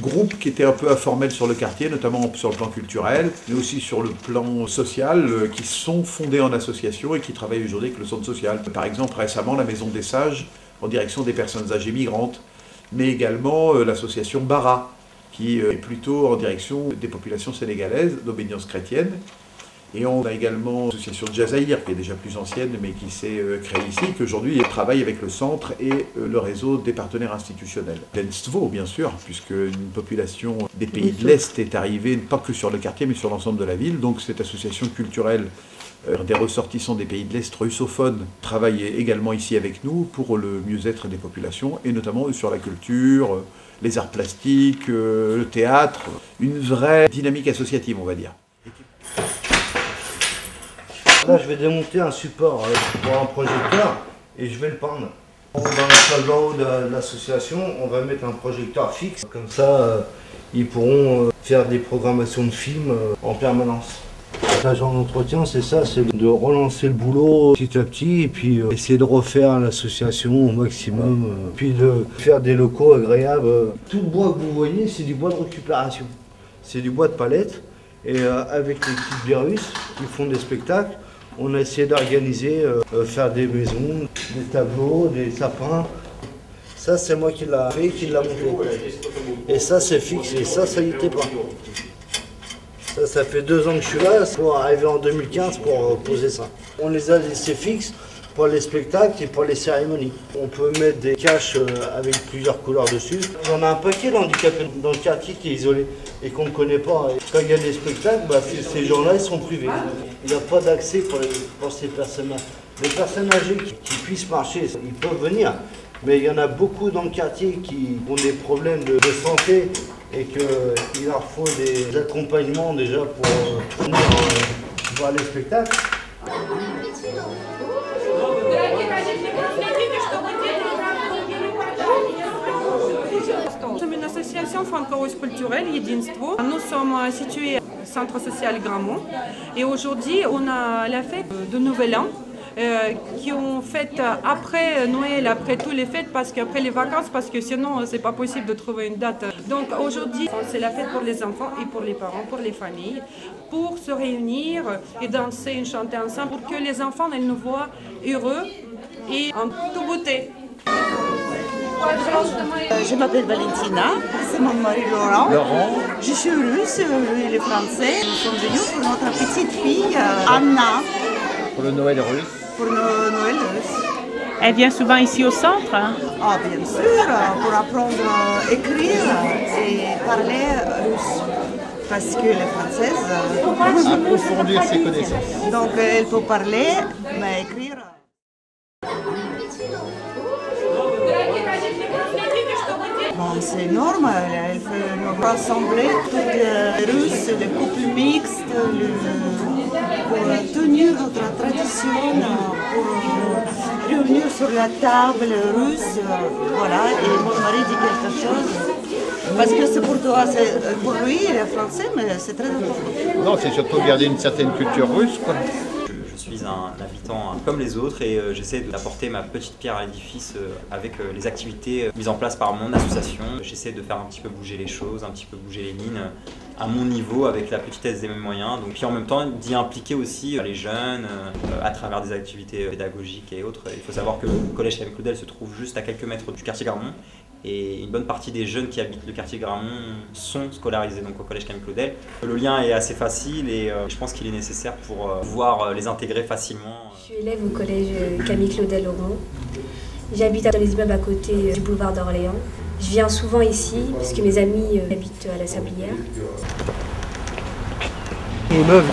groupes qui étaient un peu informels sur le quartier, notamment sur le plan culturel, mais aussi sur le plan social, qui sont fondés en association et qui travaillent aujourd'hui avec le centre social. Par exemple, récemment, la Maison des Sages, en direction des personnes âgées migrantes, mais également l'association Bara, qui est plutôt en direction des populations sénégalaises d'obédience chrétienne. Et on a également l'association Jazaïr, qui est déjà plus ancienne, mais qui s'est créée ici, qui aujourd'hui travaille avec le centre et le réseau des partenaires institutionnels. L'Enstvo, bien sûr, puisque une population des pays de l'Est est arrivée, pas que sur le quartier, mais sur l'ensemble de la ville. Donc cette association culturelle des ressortissants des pays de l'Est russophones travaille également ici avec nous pour le mieux-être des populations, et notamment sur la culture, les arts plastiques, le théâtre, une vraie dynamique associative, on va dire. Là, je vais démonter un support pour un projecteur et je vais le peindre. Dans le salle d'en haut de l'association, on va mettre un projecteur fixe. Comme ça, ils pourront faire des programmations de films en permanence. L'agent d'entretien, c'est ça, c'est de relancer le boulot petit à petit et puis essayer de refaire l'association au maximum, puis de faire des locaux agréables. Tout le bois que vous voyez, c'est du bois de récupération. C'est du bois de palette et avec les petites virus qui font des spectacles, on a essayé d'organiser, faire des maisons, des tableaux, des sapins. Ça, c'est moi qui l'a fait, qui l'a monté. Et ça, c'est fixe et ça y était pas. Ça fait 2 ans que je suis là, pour arriver en 2015 pour poser ça. On les a laissés fixes pour les spectacles et pour les cérémonies. On peut mettre des caches avec plusieurs couleurs dessus. On a un paquet d'handicapés dans le quartier qui est isolé et qu'on ne connaît pas. Et quand il y a des spectacles, ces gens-là, ils sont privés. Il n'y a pas d'accès pour ces personnes-là. Les personnes âgées qui puissent marcher, ils peuvent venir. Mais il y en a beaucoup dans le quartier qui ont des problèmes de santé et qu'il leur faut des accompagnements déjà pour venir voir les spectacles. Nous sommes une association franco-russe culturelle, Единство. Nous sommes situés au centre social Gramont et aujourd'hui on a la fête de Nouvel An. Qui ont fait après Noël, après toutes les fêtes, parce qu'après les vacances, parce que sinon c'est pas possible de trouver une date. Donc aujourd'hui c'est la fête pour les enfants et pour les parents, pour les familles, pour se réunir et danser et chanter ensemble pour que les enfants elles nous voient heureux et en toute beauté. Je m'appelle Valentina, c'est mon mari Laurent. Je suis russe, lui il est français. Nous sommes venus pour notre petite fille Anna. Pour le Noël russe. Pour le Noël russe. Elle vient souvent ici au centre? Ah, bien sûr, pour apprendre à écrire et parler russe. Parce que les Françaises... Approfondir ses connaissances. Donc elle peut parler, mais écrire... C'est énorme, elle fait nous rassembler toutes les Russes, les couples mixtes, pour tenir notre tradition, pour revenir sur la table russe, voilà, et mon mari dit quelque chose, parce que c'est pour toi, pour lui il est français, mais c'est très important. Non, c'est surtout garder une certaine culture russe, quoi. Je suis un habitant comme les autres et j'essaie d'apporter ma petite pierre à l'édifice avec les activités mises en place par mon association. J'essaie de faire un petit peu bouger les choses, un petit peu bouger les lignes à mon niveau avec la petitesse des mêmes moyens. Donc, puis en même temps d'y impliquer aussi les jeunes à travers des activités pédagogiques et autres. Il faut savoir que le collège Camille Claudel se trouve juste à quelques mètres du quartier Gramont. Et une bonne partie des jeunes qui habitent le quartier Gramont sont scolarisés donc au collège Camille Claudel. Le lien est assez facile et je pense qu'il est nécessaire pour pouvoir les intégrer facilement. Je suis élève au collège Camille Claudel au Mans. J'habite dans les immeubles à côté du boulevard d'Orléans. Je viens souvent ici parce que mes amis habitent à la Sablière. Immeuble.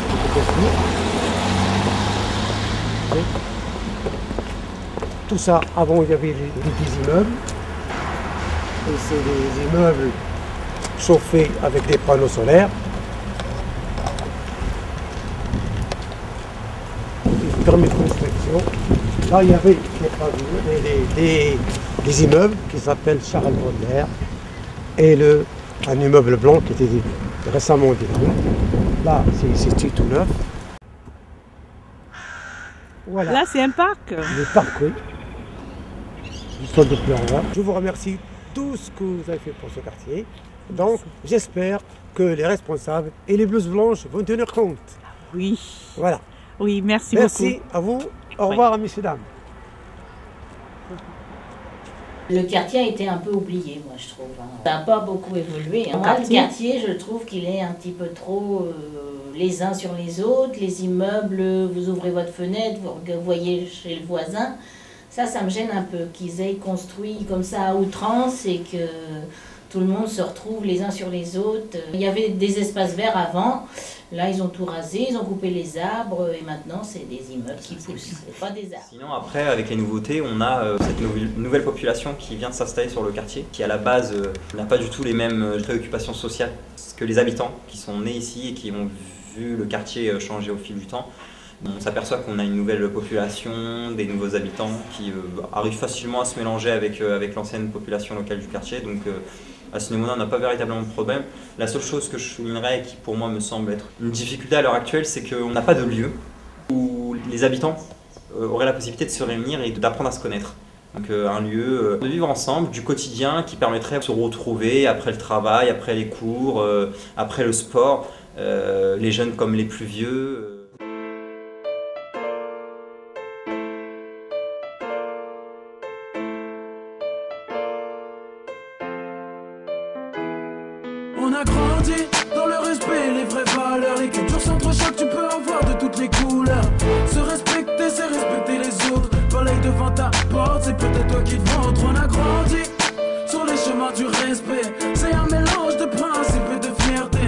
Tout ça, avant il y avait des immeubles. Et c'est des immeubles chauffés avec des panneaux solaires. Ils permettent de construction. Là, il y avait des immeubles qui s'appellent Charles Baudelaire et un immeuble blanc qui était récemment détruit. Là, c'est tout neuf. Voilà. Là, c'est un parc. Le parc, oui. Du sol de Pleuroy. Je vous remercie tout ce que vous avez fait pour ce quartier. Donc, j'espère que les responsables et les blouses blanches vont tenir compte. Oui. Voilà. Oui, merci beaucoup. Merci à vous. Au revoir, messieurs, dames. Le quartier a été un peu oublié, moi, je trouve. Ça n'a pas beaucoup évolué. Moi, le quartier, je trouve qu'il est un petit peu trop les uns sur les autres. Les immeubles, vous ouvrez votre fenêtre, vous voyez chez le voisin. Ça me gêne un peu, qu'ils aient construit comme ça à outrance et que tout le monde se retrouve les uns sur les autres. Il y avait des espaces verts avant, là ils ont tout rasé, ils ont coupé les arbres et maintenant c'est des immeubles qui poussent, c'est pas des arbres. Sinon après avec les nouveautés, on a cette nouvelle population qui vient de s'installer sur le quartier, qui à la base n'a pas du tout les mêmes préoccupations sociales que les habitants qui sont nés ici et qui ont vu le quartier changer au fil du temps. On s'aperçoit qu'on a une nouvelle population, des nouveaux habitants qui arrivent facilement à se mélanger avec l'ancienne population locale du quartier. Donc À ce niveau-là, on n'a pas véritablement de problème. La seule chose que je soulignerais, qui pour moi me semble être une difficulté à l'heure actuelle, c'est qu'on n'a pas de lieu où les habitants auraient la possibilité de se réunir et d'apprendre à se connaître. Donc un lieu de vivre ensemble, du quotidien, qui permettrait de se retrouver après le travail, après les cours, après le sport, les jeunes comme les plus vieux. On a grandi dans le respect, les vraies valeurs. Les cultures s'entrechoquent, tu peux en voir de toutes les couleurs. Se respecter, c'est respecter les autres. Balaye devant ta porte, c'est peut-être toi qui te montre. On a grandi sur les chemins du respect. C'est un mélange de principes et de fierté.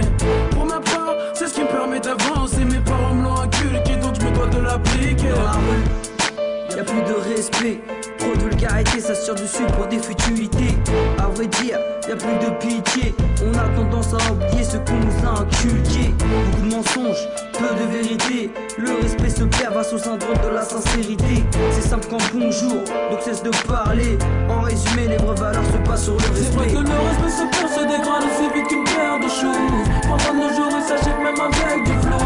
Pour ma part, c'est ce qui me permet d'avancer. Mes parents me l'ont inculqué, donc je me dois de l'appliquer. Dans la rue, y'a plus de respect. Trop de vulgarité, ça se tire dessus pour des futilités. À vrai dire, y'a plus de pitié. On a tendance à oublier ce qu'on nous a inculqué. Beaucoup de mensonges, peu de vérité. Le respect se perd face au syndrome de la sincérité. C'est simple comme bonjour, donc cesse de parler. En résumé, les vraies valeurs se passent sur le respect. C'est vrai que le respect se perd, se dégrade aussi vite qu'une paire de choses. Pendant nos jours, il s'achète même avec du flow.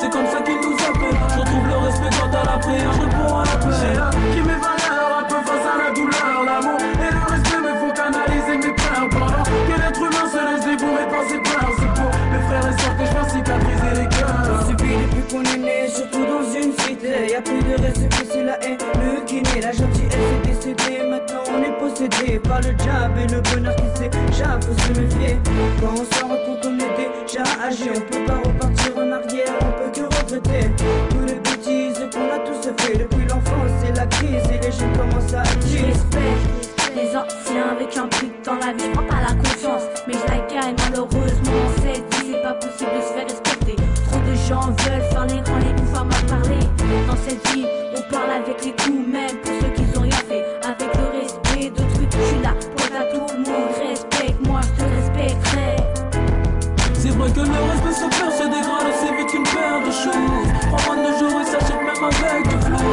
C'est comme ça qu'ils nous appellent. Je retrouve le respect quand à la prière, je réponds à l'appel. J'ai acquis mes valeurs, un peu face à la douleur. L'amour et le respect me font canaliser mes peurs. Pendant que l'être humain se laisse dévorer par ses peurs. C'est pour mes frères et sœurs que je viens cicatriser les cœurs. On subit depuis qu'on est né, surtout dans une cité. Y'a plus de respect, c'est la haine, le qui naît. La gentillesse est décédée, maintenant on est possédé par le diable et le bonheur qui s'échappe. Faut se méfier, quand on s'en rend compte on est déjà âgé. On peut pas repartir en arrière, on peut que regretter tous les bêtises qu'on a tous fait depuis l'enfance. C'est la crise et les jeunes commencent à agir. Je respecte les anciens avec un but dans la vie, je prends pas la confiance, mais je la gagne malheureusement. Cette vie, c'est pas possible de se faire respecter. Trop de gens veulent faire les grands, les pouvoirs mal parler. Dans cette vie, on parle avec les coups, même pour ceux qui ont rien fait. Avec le respect d'autrui, je suis là pour être à tout le monde. Respecte-moi, je te respecterai. C'est vrai que le respect se perd, se dégrade aussi vite qu'une paire de choses. Prends-moi de nos jours et s'achète même avec du flow.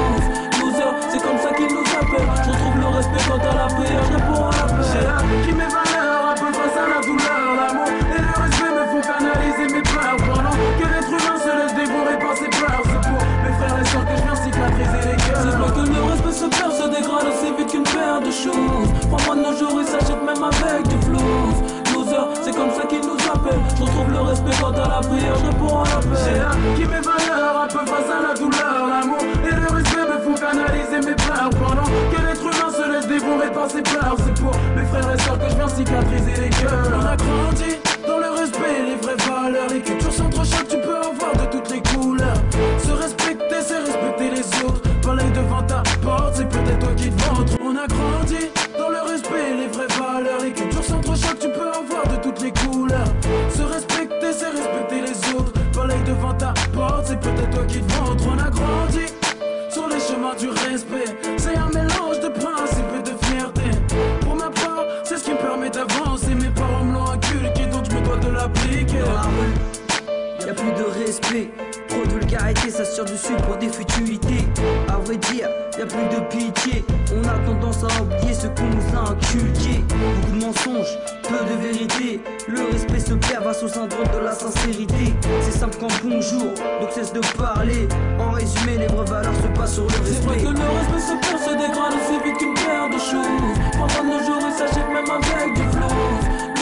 Loser, c'est comme ça qu'ils nous appellent. Je retrouve le respect quand à la prière, je réponds à l'appel. J'ai acquis mes valeurs, un peu face à la douleur. L'amour et le respect me font canaliser mes peurs. Pendant que l'être humain se laisse dévorer par ses peurs. C'est pour mes frères et sœurs que je viens cicatriser les cœurs. C'est vrai que le respect se perd, se dégrade aussi vite qu'une paire de choses. Prends-moi de nos jours et s'achète même avec du flow. C'est comme ça qu'ils nous appellent. Je retrouve le respect quand à la prière, je réponds à l'appel. J'ai acquis mes valeurs, un peu face à la douleur. L'amour et le respect me font canaliser mes peurs. Pendant que l'être humain se laisse dévorer par ses peurs. C'est pour mes frères et sœurs que je viens cicatriser les cœurs. On a grandi dans le respect, les vraies valeurs. Les cultures s'entrechoquent, tu peux en voir de toutes les couleurs. Se respecter, c'est respecter les autres. Balaye devant ta porte, c'est peut-être toi qui te montre. On a grandi dans le respect, les vraies valeurs. Les cultures s'entrechoquent, tu peux en voir de toutes les couleurs. Se respecter, c'est respecter les autres. Balaye devant ta porte, c'est peut-être toi qui te montre. On a grandi sur les chemins du respect. C'est un mélange de principes et de fierté. Pour ma part, c'est ce qui me permet d'avancer. Mes parents me l'ont inculqué, donc je me dois de l'appliquer. Dans la rue, y'a plus de respect. Trop de vulgarité, ça se tire dessus pour des futilités. À vrai dire, y'a plus de pitié. On a tendance à oublier ce qu'on nous a inculqué. Beaucoup de mensonges, peu de vérité. Le respect se perd face au syndrome de la sincérité. C'est simple comme bonjour, donc cesse de parler. En résumé, les vraies valeurs se passent sur le respect. C'est vrai que le respect se perd, se dégrade aussi vite qu'une paire de choses. Pendant nos jours, il s'achète même avec du flow.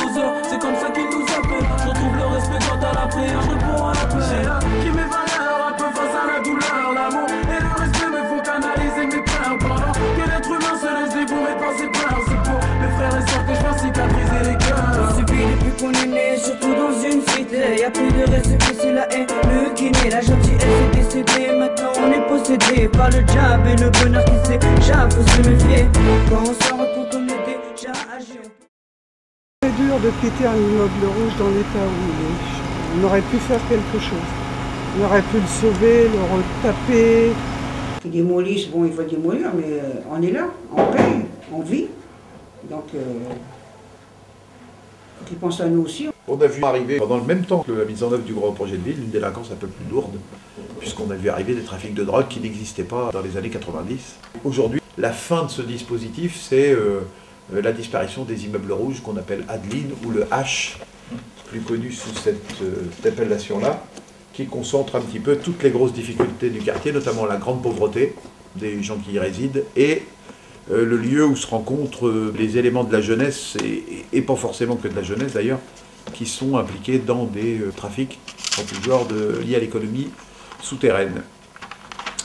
Loser, c'est comme ça qu'ils nous appellent. Je retrouve le respect quand à la prière, je réponds à l'appel. J'ai acquis mes valeurs, un peu face à la douleur. L'amour et le respect me font canaliser mes peurs. Pendant que l'être humain se laisse dévorer par ses peurs. C'est pour mes frères et sœurs que je viens cicatriser les cœurs. On subit depuis qu'on est né, surtout dans une cité. Y'a plus de respect, c'est la haine, le qui naît. La gentillesse est décédée, maintenant on est possédé par le diable et le bonheur qui s'échappe. Faut se méfier, quand on s'en rend compte on est déjà âgé. C'est dur de quitter un immeuble rouge dans l'état où il est. On aurait pu faire quelque chose. On aurait pu le sauver, le retaper. Ils démolissent, bon, il faut démolir, mais on est là, on paye, on vit. Donc, ils pensent à nous aussi. On a vu arriver, pendant le même temps que la mise en œuvre du grand projet de ville, une délinquance un peu plus lourde, puisqu'on a vu arriver des trafics de drogue qui n'existaient pas dans les années 90. Aujourd'hui, la fin de ce dispositif, c'est la disparition des immeubles rouges qu'on appelle Adeline ou le H, plus connu sous cette appellation-là, qui concentre un petit peu toutes les grosses difficultés du quartier, notamment la grande pauvreté des gens qui y résident et le lieu où se rencontrent les éléments de la jeunesse, et pas forcément que de la jeunesse d'ailleurs, qui sont impliqués dans des trafics en tout genre liés à l'économie souterraine.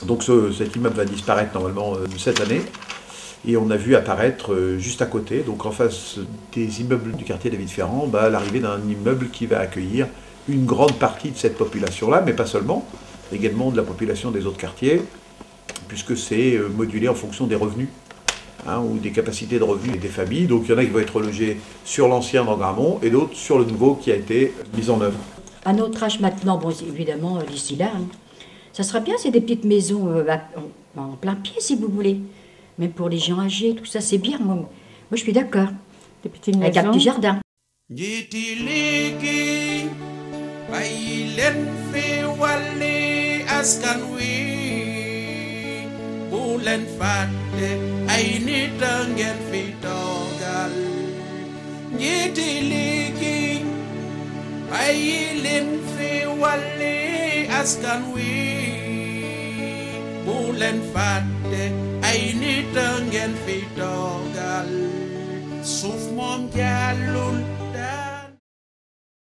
Donc cet immeuble va disparaître normalement cette année, et on a vu apparaître juste à côté, donc en face des immeubles du quartier David Ferrand, l'arrivée d'un immeuble qui va accueillir une grande partie de cette population-là, mais pas seulement, également de la population des autres quartiers, puisque c'est modulé en fonction des revenus, ou des capacités de revenus des familles. Donc il y en a qui vont être logés sur l'ancien dans Gramont et d'autres sur le nouveau qui a été mis en œuvre. À notre âge maintenant, bon, évidemment, d'ici là, ça sera bien, c'est des petites maisons en plein pied si vous voulez. Même pour les gens âgés, tout ça, c'est bien. Moi, je suis d'accord. Des petites maisons. Avec un petit jardin. Bulan fàtte ay nit a ngeen fi toogal njiiti liggéey bàyyi leen fi wàlli askan wi bulan fàtte ay nit a ngeen fi toogal suuf moom jàllul